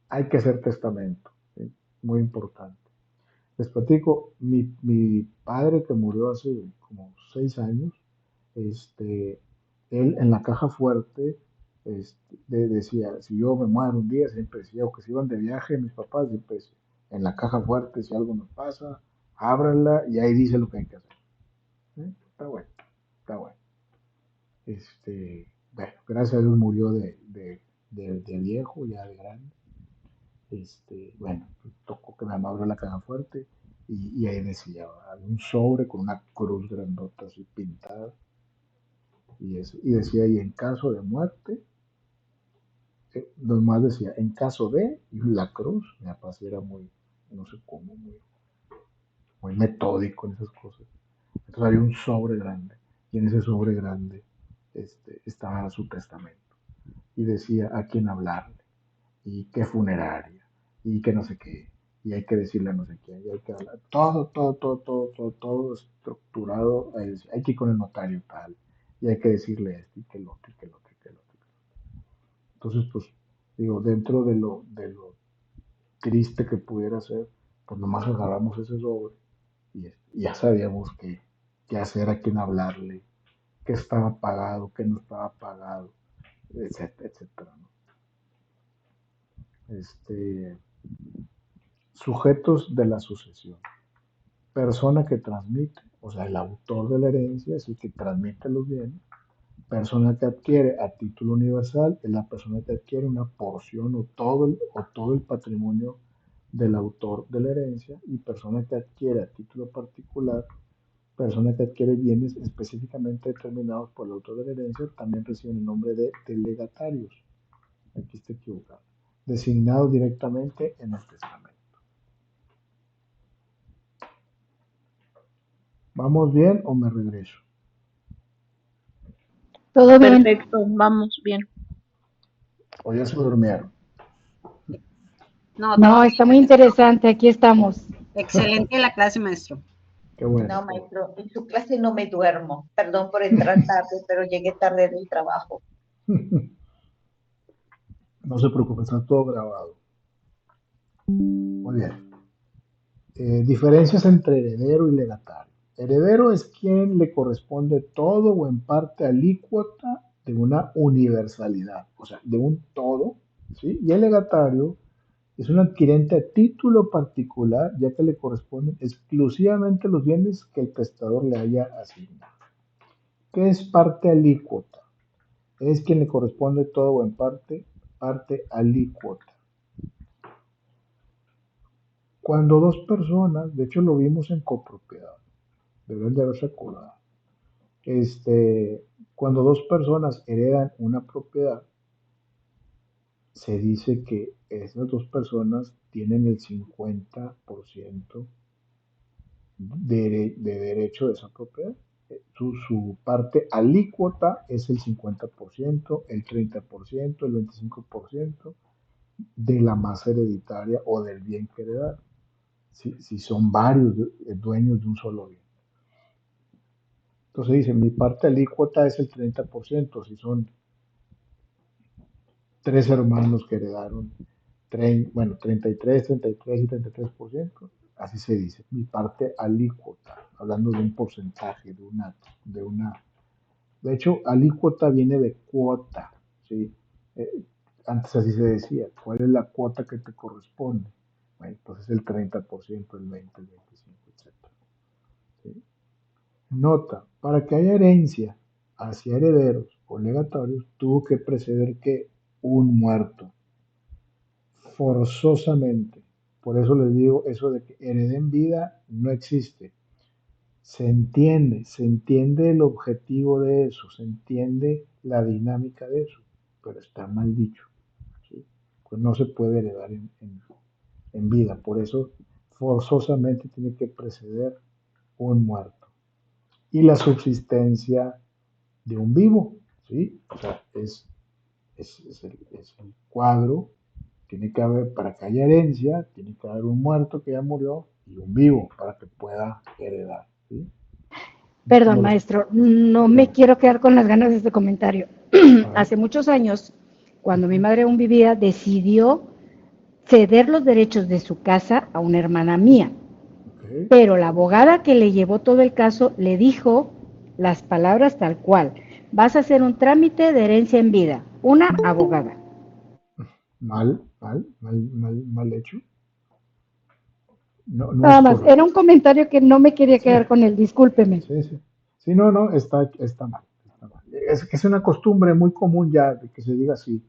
hay que hacer testamento, ¿sí? Muy importante. Les platico, mi padre que murió hace como 6 años, este, él en la caja fuerte decía, si yo me muero un día, siempre decía, o que se iban de viaje mis papás, siempre decía, en la caja fuerte, si algo nos pasa, ábranla y ahí dice lo que hay que hacer. ¿Sí? Está bueno, está bueno. Bueno, gracias a Dios murió de viejo, ya de grande. Bueno, tocó que me abrió la caja fuerte y ahí decía, había un sobre con una cruz grandota así pintada y decía, y en caso de muerte, nomás decía, en caso de, y la cruz, mi papá sí era muy, no sé cómo, muy metódico en esas cosas. Entonces había un sobre grande y en ese sobre grande estaba su testamento y decía a quién hablarle y qué funeraria y que no sé qué y hay que decirle a no sé quién y hay que hablar todo estructurado, hay que ir con el notario tal y hay que decirle esto y que lo otro y que lo otro y que lo otro. Entonces, pues, digo, dentro de lo triste que pudiera ser, pues nomás agarramos ese sobre y ya sabíamos qué hacer, a quién hablarle, qué estaba pagado, qué no estaba pagado, etcétera, etcétera, ¿no? Sujetos de la sucesión. Persona que transmite, o sea, el autor de la herencia es el que transmite los bienes. Persona que adquiere a título universal es la persona que adquiere una porción o todo el patrimonio del autor de la herencia. Y persona que adquiere a título particular, persona que adquiere bienes específicamente determinados por el autor de la herencia, también reciben el nombre de delegatarios. Aquí está equivocado. Designados directamente en el testamento. ¿Vamos bien o me regreso? Todo bien. Perfecto, vamos bien. O ya se durmieron. No, No, todo está bien, muy maestro. interesante. Aquí estamos. Excelente la clase, maestro. Qué bueno. No, maestro, en su clase no me duermo. Perdón por entrar tarde, pero llegué tarde del trabajo. No se preocupe, está todo grabado. Muy bien. Diferencias entre heredero y legatario. Heredero es quien le corresponde todo o en parte alícuota de una universalidad, o sea, de un todo, ¿sí? Y el legatario es un adquirente a título particular, ya que le corresponden exclusivamente los bienes que el testador le haya asignado. ¿Qué es parte alícuota? Es quien le corresponde todo o en parte alícuota. Cuando dos personas, de hecho lo vimos en copropiedad, deben de haberse acordado, cuando dos personas heredan una propiedad, se dice que esas dos personas tienen el 50% de derecho de esa propiedad. Su parte alícuota es el 50%, el 30%, el 25% de la masa hereditaria o del bien que heredar, si son varios dueños de un solo bien. Entonces dice, mi parte alícuota es el 30%, si son tres hermanos que heredaron bueno, 33 y 33%, así se dice, mi parte alícuota, hablando de un porcentaje, de hecho, alícuota viene de cuota, ¿sí? Eh, Antes así se decía, ¿cuál es la cuota que te corresponde? Bueno, entonces el 30%, el 20, el 25, etc. ¿Sí? Nota, para que haya herencia hacia herederos o legatarios, tuvo que preceder que un muerto, forzosamente. Por eso les digo, eso de que hereden vida no existe. Se entiende el objetivo de eso, se entiende la dinámica de eso, pero está mal dicho, ¿sí? Pues no se puede heredar en vida, por eso forzosamente tiene que preceder un muerto. Y la subsistencia de un vivo, ¿sí? O sea, es el cuadro, tiene que haber, para que haya herencia, tiene que haber un muerto que ya murió y un vivo para que pueda heredar, ¿sí? Perdón, Como los, maestro, no me dígame, quiero quedar con las ganas de este comentario. a ver, Hace muchos años, cuando mi ujú, madre aún vivía, decidió ceder los derechos de su casa a una hermana mía, ok, pero la abogada que le llevó todo el caso le dijo las palabras tal cual: vas a hacer un trámite de herencia en vida, una abogada. mal hecho, no, no es Nada más, era un correcto, comentario que no me quería sí, quedar con él, discúlpeme. sí, sí, no, no, está mal, está mal. Es una costumbre muy común ya de que se diga así,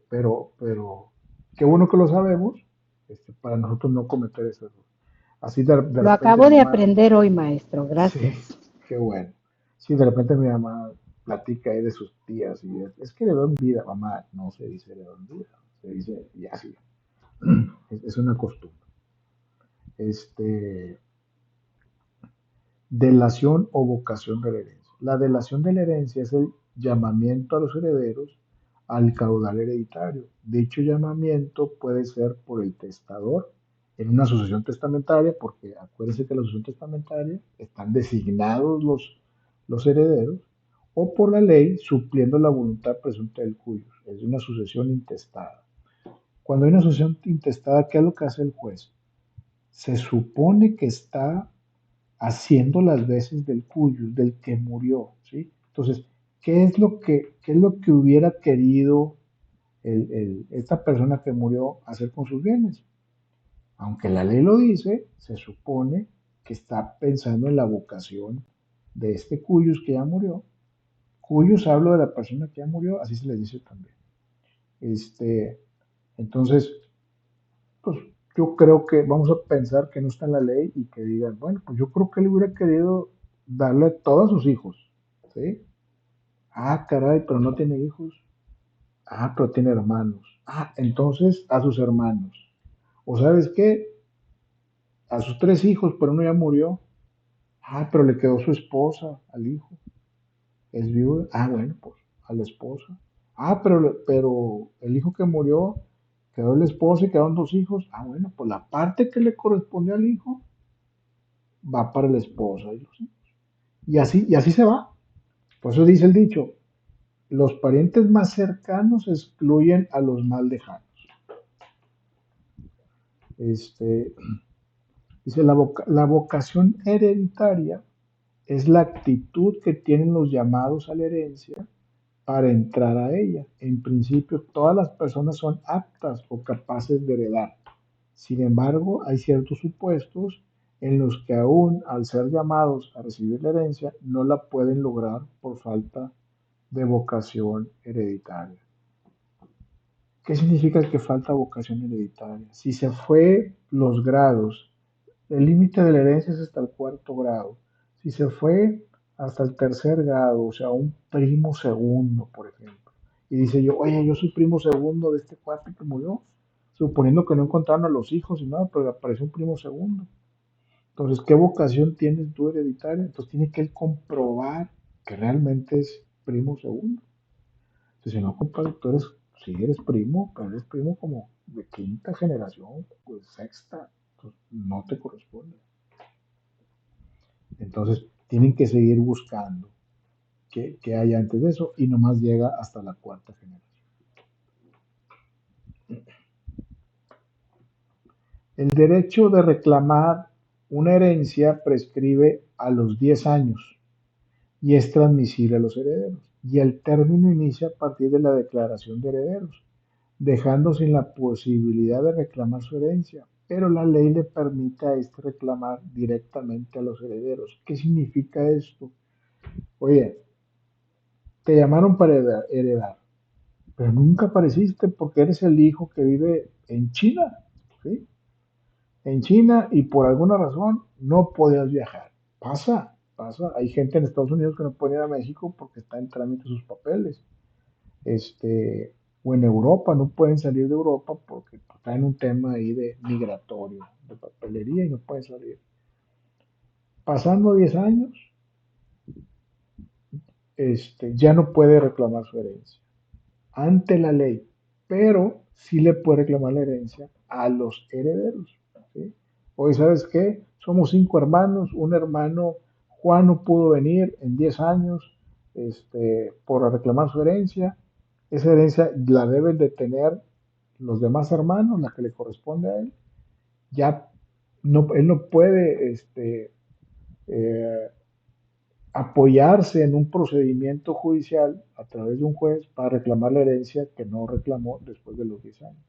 pero qué bueno que lo sabemos, para nosotros no cometer ese error. Así de Lo repente acabo mi de mamá, aprender hoy, maestro, sí, gracias. qué bueno. Sí, de repente mi mamá platica ahí de sus tías y es que le doy vida, mamá, no se dice le doy vida, se dice y así. Es una costumbre. Este, Delación o vocación de la herencia. La delación de la herencia es el llamamiento a los herederos al caudal hereditario. Dicho llamamiento puede ser por el testador en una sucesión testamentaria, porque acuérdense que en la sucesión testamentaria están designados los herederos, o por la ley supliendo la voluntad presunta del cuyo. Es una sucesión intestada. Cuando hay una sucesión intestada, ¿qué es lo que hace el juez? Se supone que está haciendo las veces del cuyo, del que murió, ¿sí? Entonces, qué es lo que hubiera querido esta persona que murió hacer con sus bienes? Aunque la ley lo dice, se supone que está pensando en la vocación de este cuyos que ya murió. Cuyos hablo de la persona que ya murió, así se le dice también. Este, entonces, pues yo creo que vamos a pensar que no está en la ley y que digan, bueno, pues yo creo que él hubiera querido darle a todos sus hijos, ¿sí? Ah, caray, pero no tiene hijos. Ah, pero tiene hermanos. Ah, entonces a sus hermanos. ¿O sabes qué? A sus tres hijos, pero uno ya murió. Ah, pero le quedó su esposa al hijo. Es viuda. Ah, bueno, pues a la esposa. Ah, pero el hijo que murió quedó la esposa y quedaron dos hijos. Ah, bueno, pues la parte que le corresponde al hijo va para la esposa y los hijos. Y así se va. Por eso dice el dicho, los parientes más cercanos excluyen a los más lejanos. Este, Dice, la vocación hereditaria es la actitud que tienen los llamados a la herencia para entrar a ella. En principio, todas las personas son aptas o capaces de heredar. Sin embargo, hay ciertos supuestos en los que aún al ser llamados a recibir la herencia, no la pueden lograr por falta de vocación hereditaria. ¿Qué significa que falta vocación hereditaria? Si se fue los grados, el límite de la herencia es hasta el cuarto grado. Si se fue hasta el tercer grado, o sea, un primo segundo, por ejemplo, y dice yo, oye, yo soy primo segundo de este cuate que murió, suponiendo que no encontraron a los hijos y nada, pero apareció un primo segundo. Entonces, ¿qué vocación tienes tú hereditaria? Entonces, tiene que él comprobar que realmente es primo segundo. Si no, compadre, si eres primo, pero eres primo como de quinta generación, pues sexta, pues no te corresponde. Entonces, tienen que seguir buscando qué hay antes de eso y nomás llega hasta la cuarta generación. El derecho de reclamar una herencia prescribe a los 10 años y es transmisible a los herederos. Y el término inicia a partir de la declaración de herederos, dejando sin la posibilidad de reclamar su herencia. Pero la ley le permite a este reclamar directamente a los herederos. ¿Qué significa esto? Oye, te llamaron para heredar, pero nunca apareciste porque eres el hijo que vive en China, ¿sí? En China y por alguna razón no podías viajar. Pasa, pasa. Hay gente en Estados Unidos que no puede ir a México porque está en trámite sus papeles. O en Europa, no pueden salir de Europa porque traen un tema ahí de migratorio, de papelería y no pueden salir. Pasando 10 años, ya no puede reclamar su herencia ante la ley, pero sí le puede reclamar la herencia a los herederos. ¿Sí? Hoy, ¿sabes qué? Somos 5 hermanos, un hermano, Juan, no pudo venir en 10 años por reclamar su herencia. Esa herencia la deben de tener los demás hermanos, la que le corresponde a él. Ya no, él no puede eh, apoyarse en un procedimiento judicial a través de un juez para reclamar la herencia que no reclamó después de los 10 años,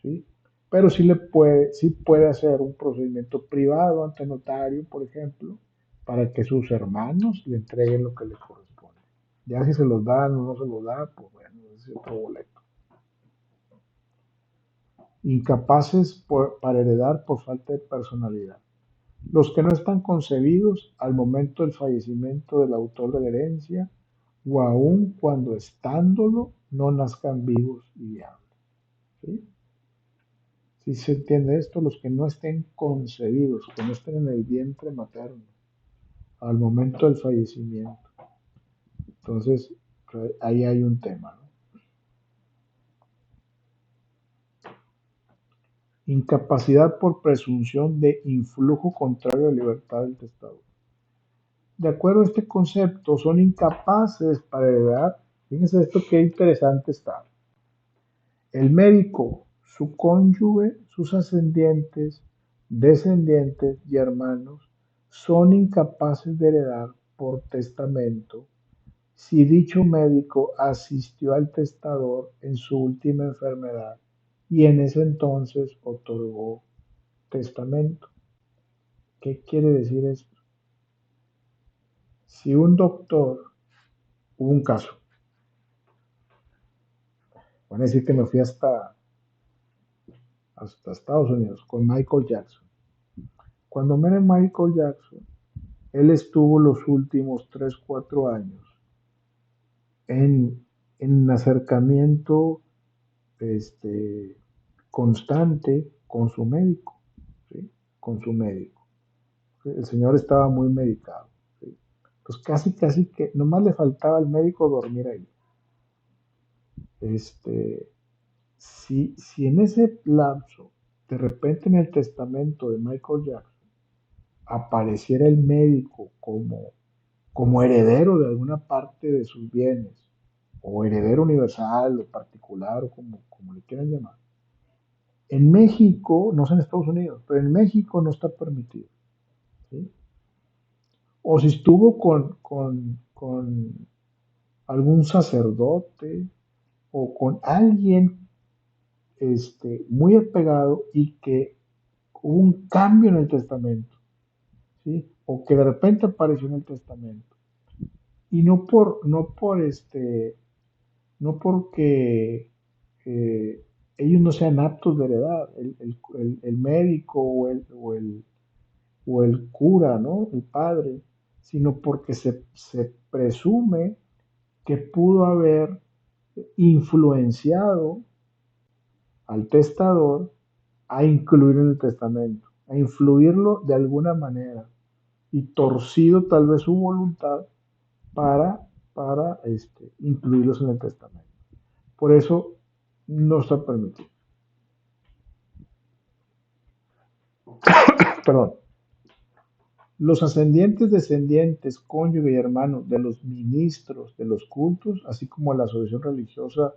¿sí? Pero sí puede hacer un procedimiento privado ante notario, por ejemplo, para que sus hermanos le entreguen lo que le corresponde. Ya si se los dan o no se los dan, pues bueno, ese es otro boleto. Incapaces para heredar por falta de personalidad. Los que no están concebidos al momento del fallecimiento del autor de la herencia o aun cuando estándolo no nazcan vivos y viables. ¿Sí? Si se entiende esto, los que no estén concebidos, que no estén en el vientre materno al momento del fallecimiento. Entonces, ahí hay un tema, ¿no? Incapacidad por presunción de influjo contrario a la libertad del testador. De acuerdo a este concepto, son incapaces para heredar. Fíjense esto qué interesante está. El médico, su cónyuge, sus ascendientes, descendientes y hermanos son incapaces de heredar por testamento si dicho médico asistió al testador en su última enfermedad y en ese entonces otorgó testamento. ¿Qué quiere decir esto? Si un doctor, hubo un caso, van a decir que me fui hasta Estados Unidos con Michael Jackson. Cuando muere Michael Jackson, él estuvo los últimos 3 4 años en acercamiento constante con su médico, ¿sí? Con su médico. El señor estaba muy medicado, ¿sí? Pues casi que nomás le faltaba al médico dormir ahí. Si en ese lapso, de repente en el testamento de Michael Jackson, apareciera el médico como heredero de alguna parte de sus bienes, o heredero universal o particular, o como le quieran llamar, en México, no sé en Estados Unidos, pero en México no está permitido. ¿Sí? O si estuvo con algún sacerdote o con alguien muy apegado y que hubo un cambio en el testamento, ¿sí? O que de repente apareció en el testamento. Y no porque ellos no sean aptos de heredar, el médico o el cura, ¿no? El padre, sino porque se presume que pudo haber influenciado al testador a incluir en el testamento, a influirlo de alguna manera y torcido tal vez su voluntad para incluirlos en el testamento. Por eso no está permitido. Perdón. Los ascendientes, descendientes, cónyuge y hermanos de los ministros de los cultos, así como la asociación religiosa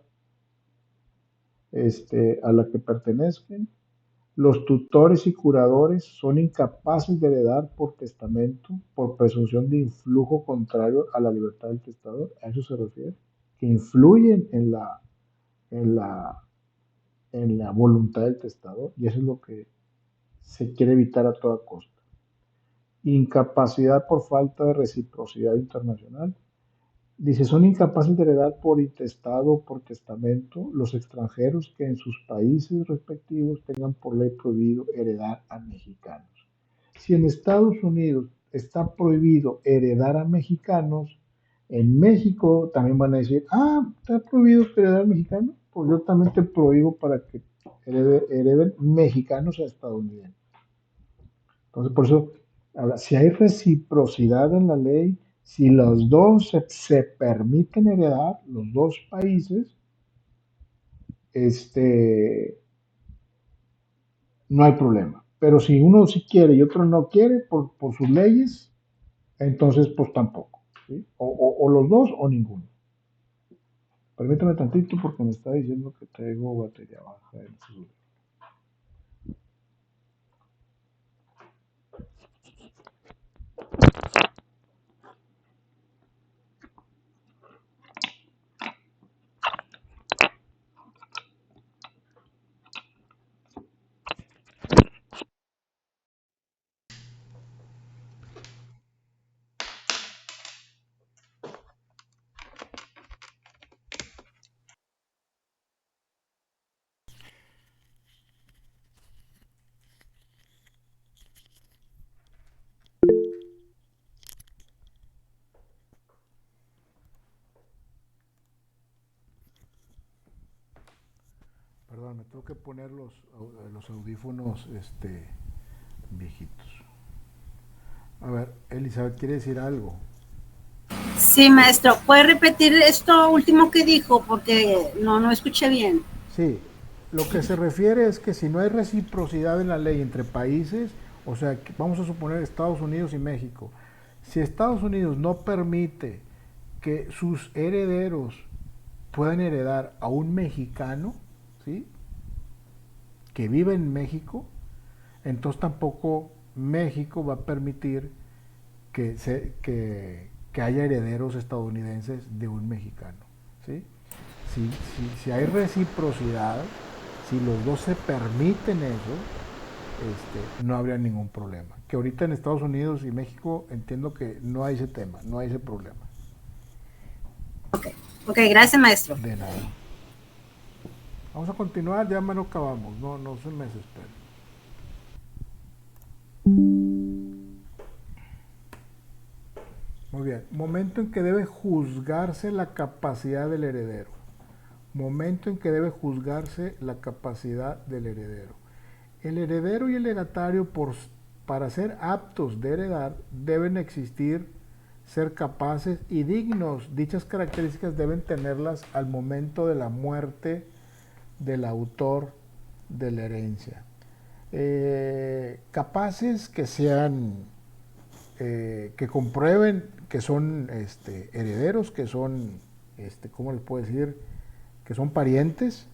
a la que pertenezcan, Los tutores y curadores son incapaces de heredar por testamento, por presunción de influjo contrario a la libertad del testador. A eso se refiere, que influyen en la, en la voluntad del testador, y eso es lo que se quiere evitar a toda costa. Incapacidad por falta de reciprocidad internacional. Dice, son incapaces de heredar por intestado o por testamento los extranjeros que en sus países respectivos tengan por ley prohibido heredar a mexicanos. Si en Estados Unidos está prohibido heredar a mexicanos, en México también van a decir, está prohibido heredar a mexicanos, pues yo también te prohíbo para que hereden mexicanos a estadounidenses. Entonces, por eso, ahora, si hay reciprocidad en la ley, si los dos se permiten heredar, los dos países, este, no hay problema. Pero si uno sí quiere y otro no quiere por sus leyes, entonces pues tampoco. ¿Sí? O los dos o ninguno. Permítame tantito porque me está diciendo que traigo batería baja en el celular. Perdón, me tengo que poner los audífonos viejitos. A ver, Elizabeth, ¿quiere decir algo? Sí, maestro, ¿puede repetir esto último que dijo? Porque no escuché bien. Sí, lo que se refiere es que si no hay reciprocidad en la ley entre países, o sea, vamos a suponer Estados Unidos y México, si Estados Unidos no permite que sus herederos puedan heredar a un mexicano, ¿sí?, que vive en México, entonces tampoco México va a permitir que haya herederos estadounidenses de un mexicano, ¿sí? Si hay reciprocidad, si los dos se permiten eso, no habría ningún problema. Que ahorita en Estados Unidos y México entiendo que no hay ese tema, no hay ese problema. Ok, gracias, maestro. De nada. Vamos a continuar, ya no acabamos, no se me desesperen. Muy bien, momento en que debe juzgarse la capacidad del heredero. Momento en que debe juzgarse la capacidad del heredero. El heredero y el legatario, para ser aptos de heredar, deben existir, ser capaces y dignos. Dichas características deben tenerlas al momento de la muerte del autor de la herencia. Capaces que sean, que comprueben que son herederos, que son, ¿cómo les puedo decir? Que son parientes,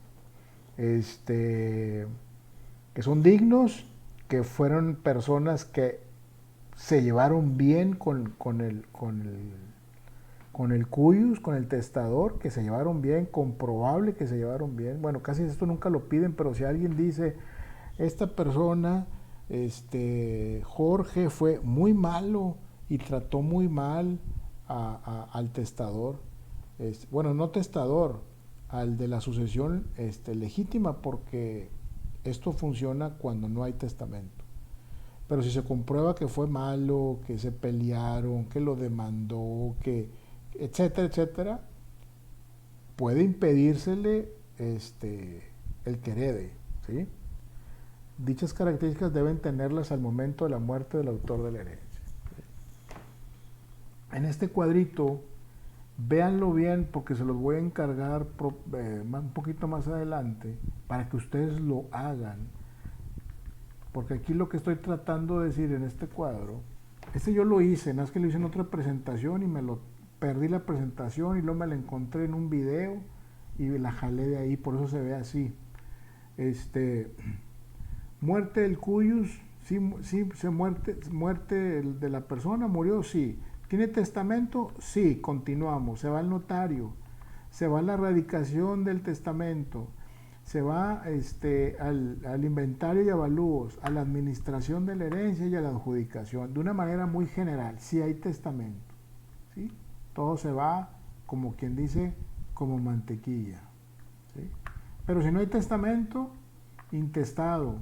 que son dignos, que fueron personas que se llevaron bien con el cuius, con el testador, que se llevaron bien, comprobable que se llevaron bien. Bueno, casi esto nunca lo piden, pero si alguien dice, esta persona, Jorge, fue muy malo y trató muy mal al testador, bueno, no testador, al de la sucesión legítima, porque esto funciona cuando no hay testamento. Pero si se comprueba que fue malo, que se pelearon, que lo demandó, que etcétera, etcétera, puede impedírsele el que herede, ¿sí? Dichas características deben tenerlas al momento de la muerte del autor de la herencia. En este cuadrito, véanlo bien porque se los voy a encargar un poquito más adelante para que ustedes lo hagan. Porque aquí lo que estoy tratando de decir en este cuadro, yo lo hice, nada más que lo hice en otra presentación y perdí la presentación y luego me la encontré en un video y la jalé de ahí, por eso se ve así. Muerte del cuius, sí, sí, muerte de la persona, murió, sí. ¿Tiene testamento? Sí, continuamos. Se va al notario, se va a la erradicación del testamento, se va al inventario y avalúos, a la administración de la herencia y a la adjudicación, de una manera muy general, si hay testamento, ¿sí? Todo se va, como quien dice, como mantequilla, ¿sí? Pero si no hay testamento, intestado,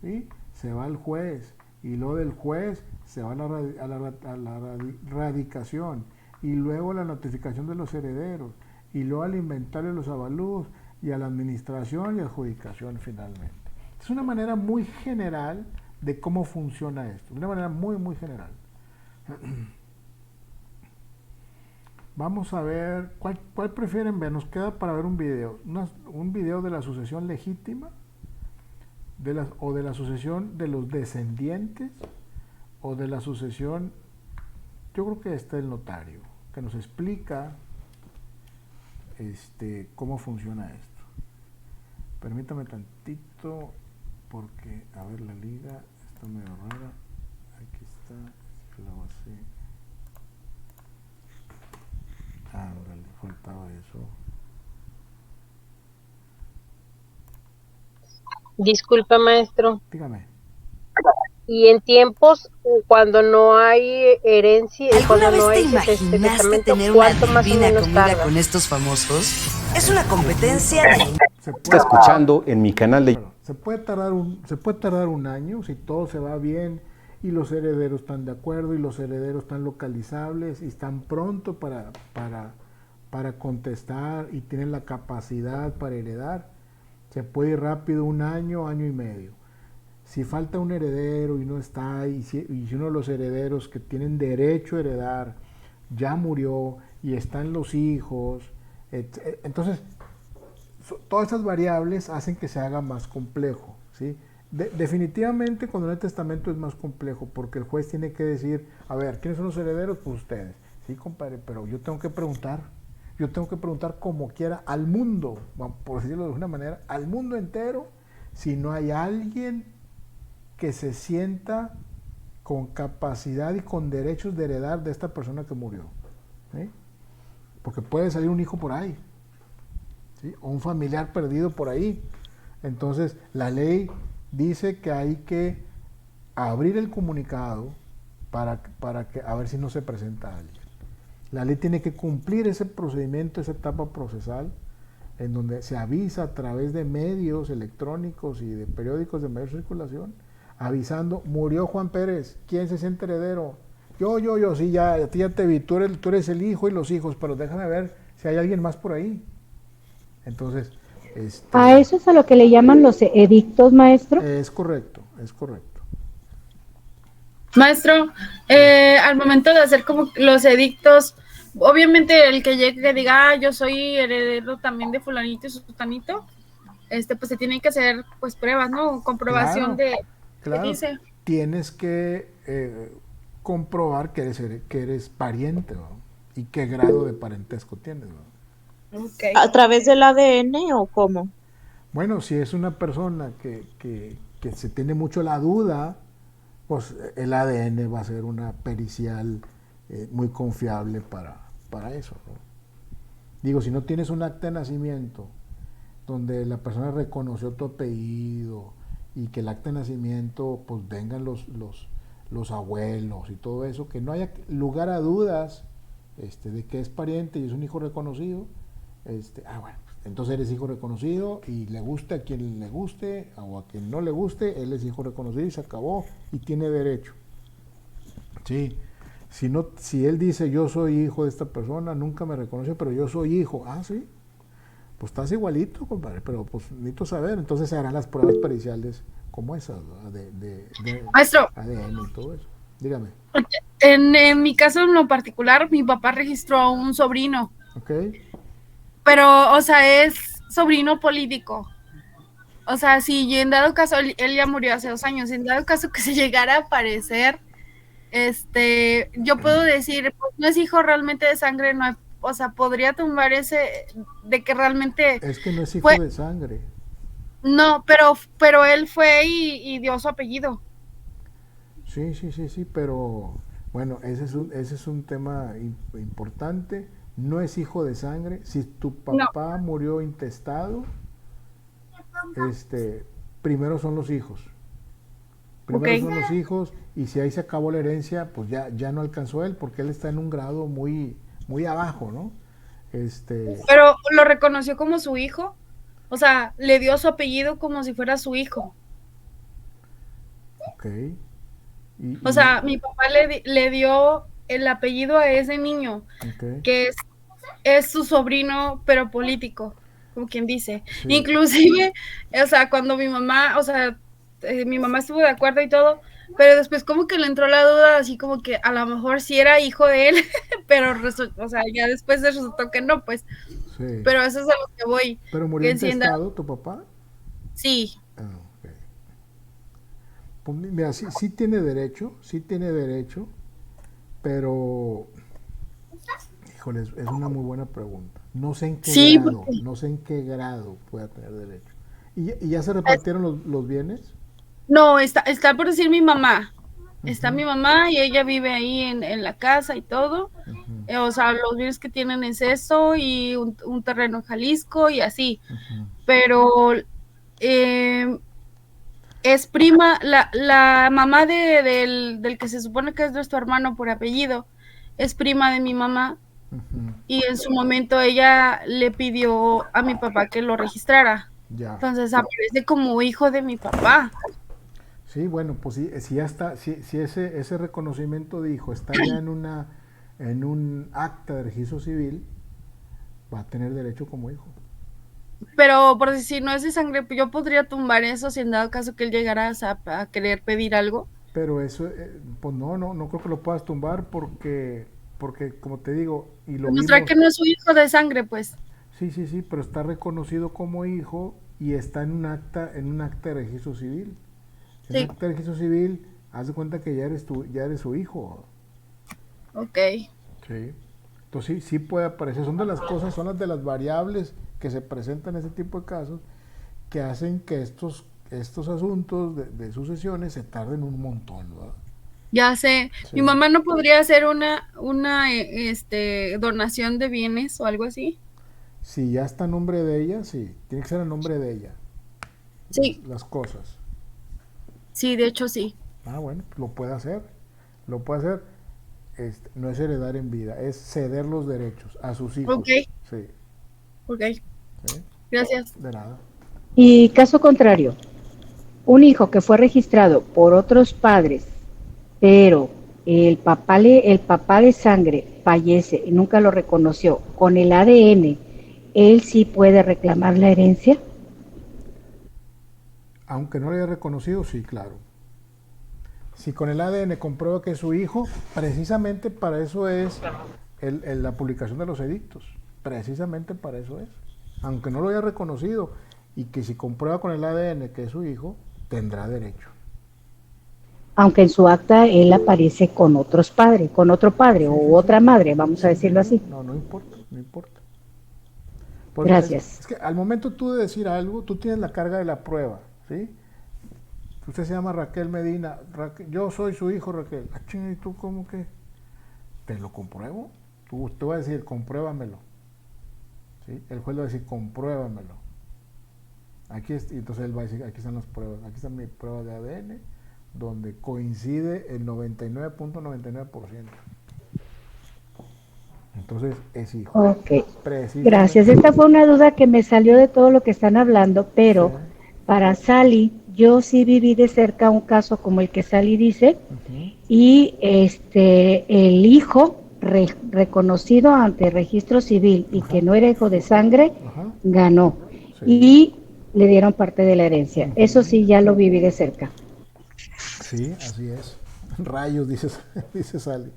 ¿sí? Se va al juez, y luego del juez se va a la radicación, y luego a la notificación de los herederos, y luego al inventario de los avalúos, y a la administración y adjudicación finalmente. Es una manera muy general de cómo funciona esto, una manera muy, muy general. Vamos a ver, ¿cuál prefieren ver? Nos queda para ver un video, un video de la sucesión legítima, o de la sucesión de los descendientes, o de la sucesión, yo creo que está el notario, que nos explica cómo funciona esto. Permítame tantito, porque, a ver, la liga está medio rara. Aquí está, la base. Ándale, faltaba eso. Disculpa, maestro. Dígame. Y en tiempos cuando no hay herencia, ¿Alguna cuando no vez te hay imaginaste testamento, tener una ¿cuánto más o divina menos comida tarda? con estos famosos? Es una competencia de... Está escuchando en mi canal de... Se puede tardar un año si todo se va bien y los herederos están de acuerdo y los herederos están localizables y están pronto para contestar y tienen la capacidad para heredar. Se puede ir rápido, un año, año y medio. Si falta un heredero y no está, y si uno de los herederos que tienen derecho a heredar ya murió y están los hijos, entonces todas esas variables hacen que se haga más complejo, ¿sí? Definitivamente cuando no hay testamento es más complejo porque el juez tiene que decir, a ver, ¿quiénes son los herederos? Pues ustedes. Sí, compadre, pero yo tengo que preguntar como quiera al mundo, por decirlo de alguna manera, al mundo entero, si no hay alguien que se sienta con capacidad y con derechos de heredar de esta persona que murió, ¿sí? Porque puede salir un hijo por ahí, ¿sí? O un familiar perdido por ahí. Entonces la ley dice que hay que abrir el comunicado para que a ver si no se presenta alguien. La ley tiene que cumplir ese procedimiento, esa etapa procesal, en donde se avisa a través de medios electrónicos y de periódicos de mayor circulación, avisando, murió Juan Pérez, ¿quién se siente heredero? Yo, sí, ya, a ti ya te vi, tú eres el hijo y los hijos, pero déjame ver si hay alguien más por ahí. Entonces, ¿a eso es a lo que le llaman los edictos, maestro? Es correcto, es correcto. Maestro, al momento de hacer como los edictos, obviamente el que llegue y diga, yo soy heredero también de fulanito y sutanito, pues se tienen que hacer pues pruebas, ¿no? Comprobación Claro, ¿qué dice? tienes que comprobar que eres pariente, ¿no? Y qué grado de parentesco tienes, ¿no? Okay. ¿A través del ADN o cómo? Bueno, si es una persona que se tiene mucho la duda, pues el ADN va a ser una pericial muy confiable para eso, ¿no? Digo, si no tienes un acta de nacimiento donde la persona reconoció tu apellido y que el acta de nacimiento pues vengan los abuelos y todo eso, que no haya lugar a dudas de que es pariente y es un hijo reconocido, bueno, entonces eres hijo reconocido y le guste a quien le guste o a quien no le guste, él es hijo reconocido y se acabó y tiene derecho. Sí. Si él dice yo soy hijo de esta persona, nunca me reconoció, pero yo soy hijo, sí, pues estás igualito, compadre, pero pues necesito saber, entonces se harán las pruebas periciales como esas, ¿no? de Maestro, ADN y todo eso. Dígame. En mi caso en lo particular, mi papá registró a un sobrino. Ok. Pero, o sea, es sobrino político. O sea, si en dado caso, él ya murió hace 2 años, en dado caso que se llegara a aparecer, yo puedo decir, pues no es hijo realmente de sangre, no, o sea, podría tumbar ese de que realmente... Es que no es hijo de sangre. No, pero él fue y dio su apellido. Sí, pero bueno, ese es un tema importante. No es hijo de sangre. Si tu No, papá murió intestado, primero son los hijos. ok. Primero son los hijos, y si ahí se acabó la herencia, pues ya no alcanzó él, porque él está en un grado muy, muy abajo, ¿no? Pero lo reconoció como su hijo. O sea, le dio su apellido como si fuera su hijo. Ok. O sea, mi papá le dio el apellido a ese niño, ok. que es su sobrino, pero político, como quien dice. Sí. Inclusive, o sea, cuando mi mamá, o sea, mi mamá estuvo de acuerdo y todo, pero después como que le entró la duda, así como que a lo mejor sí era hijo de él, pero o sea, ya después resultó que no, pues. Sí. Pero eso es a lo que voy. ¿Pero murió Que si en intestado tu papá? Sí. Ah, ok. Pues mira, sí tiene derecho, pero, híjole, es una muy buena pregunta. No sé en qué Sí, grado, porque no sé en qué grado pueda tener derecho. ¿Y ya se repartieron los bienes? no, está por decir mi mamá. Está Ujú, mi mamá y ella vive ahí en la casa y todo. ujú, O sea, los bienes que tienen es eso y un terreno en Jalisco y así. ujú. Pero eh, es prima, la mamá del que se supone que es nuestro hermano por apellido, es prima de mi mamá Ujú. y en su momento ella le pidió a mi papá que lo registrara. Ya. Entonces aparece como hijo de mi papá. Sí, bueno, pues si ya está, si ese reconocimiento de hijo está ya en un acta de registro civil, va a tener derecho como hijo. Pero por decir, no es de sangre, pues yo podría tumbar eso si en dado caso que él llegara a querer pedir algo. Pero eso, pues no creo que lo puedas tumbar porque como te digo, y lo Demostrar vimos, que no es su hijo de sangre, pues. sí, pero está reconocido como hijo y está en un acta de registro civil. En un Sí, acta de registro civil, haz de cuenta que ya eres su hijo. ok. Sí. Entonces sí puede aparecer. Son las de las variables que se presentan en ese tipo de casos que hacen que estos asuntos de sucesiones se tarden un montón, ¿verdad? Ya sé. Mi Sí. mamá no podría hacer una donación de bienes o algo así. Si ya está a nombre de ella, sí. Tiene que ser a nombre de ella. Sí, Las cosas. sí, de hecho sí. Ah, bueno, lo puede hacer. Lo puede hacer. No es heredar en vida, es ceder los derechos a sus Ok, hijos. Sí. ok. ¿Sí? Gracias. De nada. Y caso contrario, un hijo que fue registrado por otros padres, pero el papá de sangre fallece y nunca lo reconoció, con el ADN, ¿él sí puede reclamar la herencia? Aunque no lo haya reconocido, sí, claro. Si con el ADN comprueba que es su hijo, precisamente para eso es la publicación de los edictos. Precisamente para eso es. Aunque no lo haya reconocido, y que si comprueba con el ADN que es su hijo, tendrá derecho. Aunque en su acta él aparece con otros padres, con otro padre o Sí. otra madre, vamos a decirlo así. No importa, no importa. Por eso Gracias. es que al momento tú de decir algo, tú tienes la carga de la prueba, ¿sí? Usted se llama Raquel Medina, yo soy su hijo Raquel. Ah, chinga, ¿y tú cómo que? ¿Te lo compruebo? Tú vas a decir, compruébamelo. ¿Sí? El juez le va a decir, compruébamelo. Y entonces él va a decir, aquí están las pruebas, aquí está mi prueba de ADN, donde coincide el 99.99%. Entonces es hijo. Ok, Precisamente. gracias. Esta fue una duda que me salió de todo lo que están hablando, pero Sí. para Sally, yo sí viví de cerca un caso como el que Sally dice, Ujú. y el hijo reconocido ante registro civil y que Ajá. no era hijo de sangre, Ajá. ganó Sí. y le dieron parte de la herencia. Eso Ujú. sí, ya lo viví de cerca. Sí, así es. Rayos, dice Sally.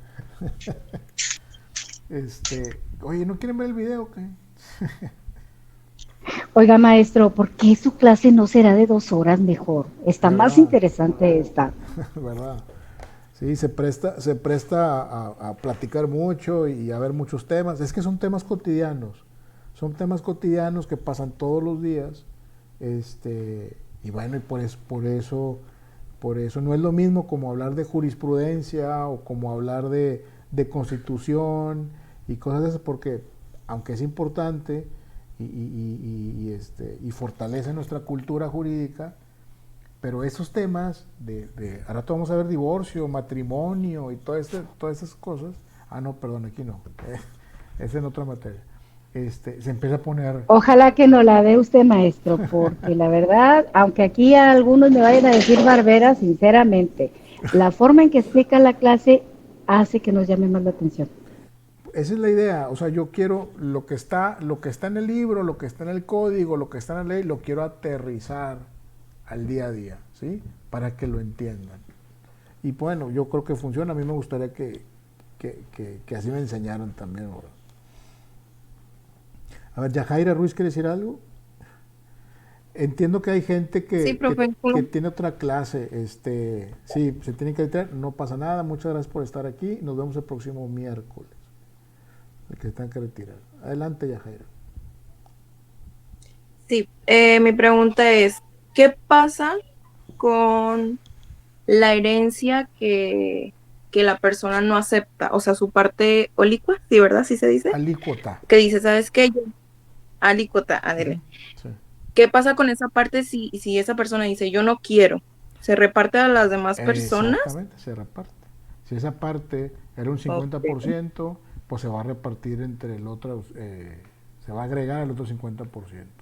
Oye, ¿no quieren ver el video o qué? Oiga, maestro, ¿por qué su clase no será de 2 horas mejor? Está más ¿Verdad? interesante esta. ¿Verdad? Sí, se presta a platicar mucho y a ver muchos temas. Es que son temas cotidianos. Son temas cotidianos que pasan todos los días Y bueno, y por eso no es lo mismo como hablar de jurisprudencia o como hablar de constitución y cosas de esas, porque aunque es importante y fortalece nuestra cultura jurídica, pero esos temas ahora vamos a ver divorcio, matrimonio y todas esas cosas. No, perdón, aquí no, es en otra materia. Se empieza a poner... Ojalá que no la dé usted, maestro, porque la verdad, aunque aquí a algunos me vayan a decir barbera, sinceramente, la forma en que explica la clase hace que nos llame más la atención. Esa es la idea, o sea, yo quiero lo que está en el libro, lo que está en el código, lo que está en la ley, lo quiero aterrizar al día a día, ¿sí? Para que lo entiendan. Y bueno, yo creo que funciona. A mí me gustaría que así me enseñaran también ahora. A ver, Yajaira Ruiz, ¿quiere decir algo? Entiendo que hay gente que tiene otra clase. Sí, se tiene que retirar, no pasa nada. Muchas gracias por estar aquí. Nos vemos el próximo miércoles. El que se tenga que retirar. Adelante, Yajaira. Sí, mi pregunta es, ¿qué pasa con la herencia que la persona no acepta? O sea, su parte olicua, ¿sí, verdad? ¿Sí se dice? Alícuota. Que dice, ¿sabes qué? Alícuota, adele. Sí. ¿Qué pasa con esa parte si esa persona dice, yo no quiero? ¿Se reparte a las demás personas? Exactamente, se reparte. Si esa parte era un 50%, pues se va a repartir entre el otro, se va a agregar al otro 50%.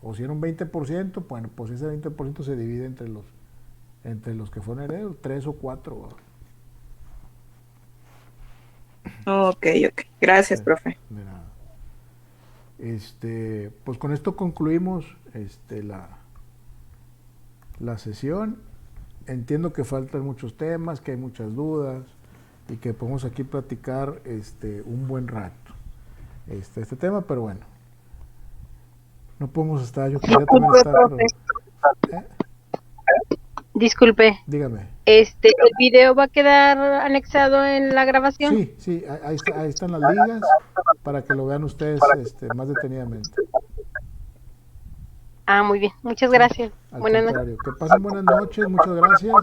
O si era un 20%, bueno, pues ese 20% se divide entre los que fueron herederos, 3 o 4. Ok. Gracias, profe. De nada. Pues con esto concluimos la sesión. Entiendo que faltan muchos temas, que hay muchas dudas y que podemos aquí platicar un buen rato este tema, pero bueno, no podemos estar, yo quería también estar, pero, Disculpe. Dígame. ¿El video va a quedar anexado en la grabación? Sí, ahí están las ligas para que lo vean ustedes más detenidamente. Muy bien, muchas gracias. Buenas noches. Que pasen buenas noches, muchas gracias.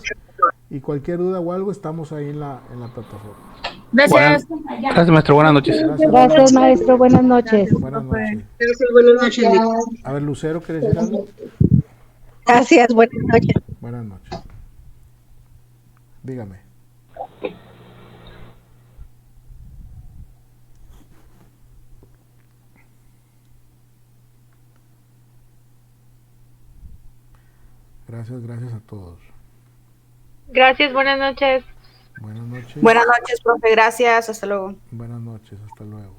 Y cualquier duda o algo, estamos ahí en la plataforma. Gracias. Gracias, maestro. Buenas noches. Gracias, maestro. Buenas noches. Buenas noches. Buenas noches. A ver, Lucero, ¿quieres decir algo? Gracias, buenas noches. Buenas noches. Dígame. Gracias a todos. Gracias, buenas noches. Buenas noches. Buenas noches, profe. Gracias. Hasta luego. Buenas noches, hasta luego.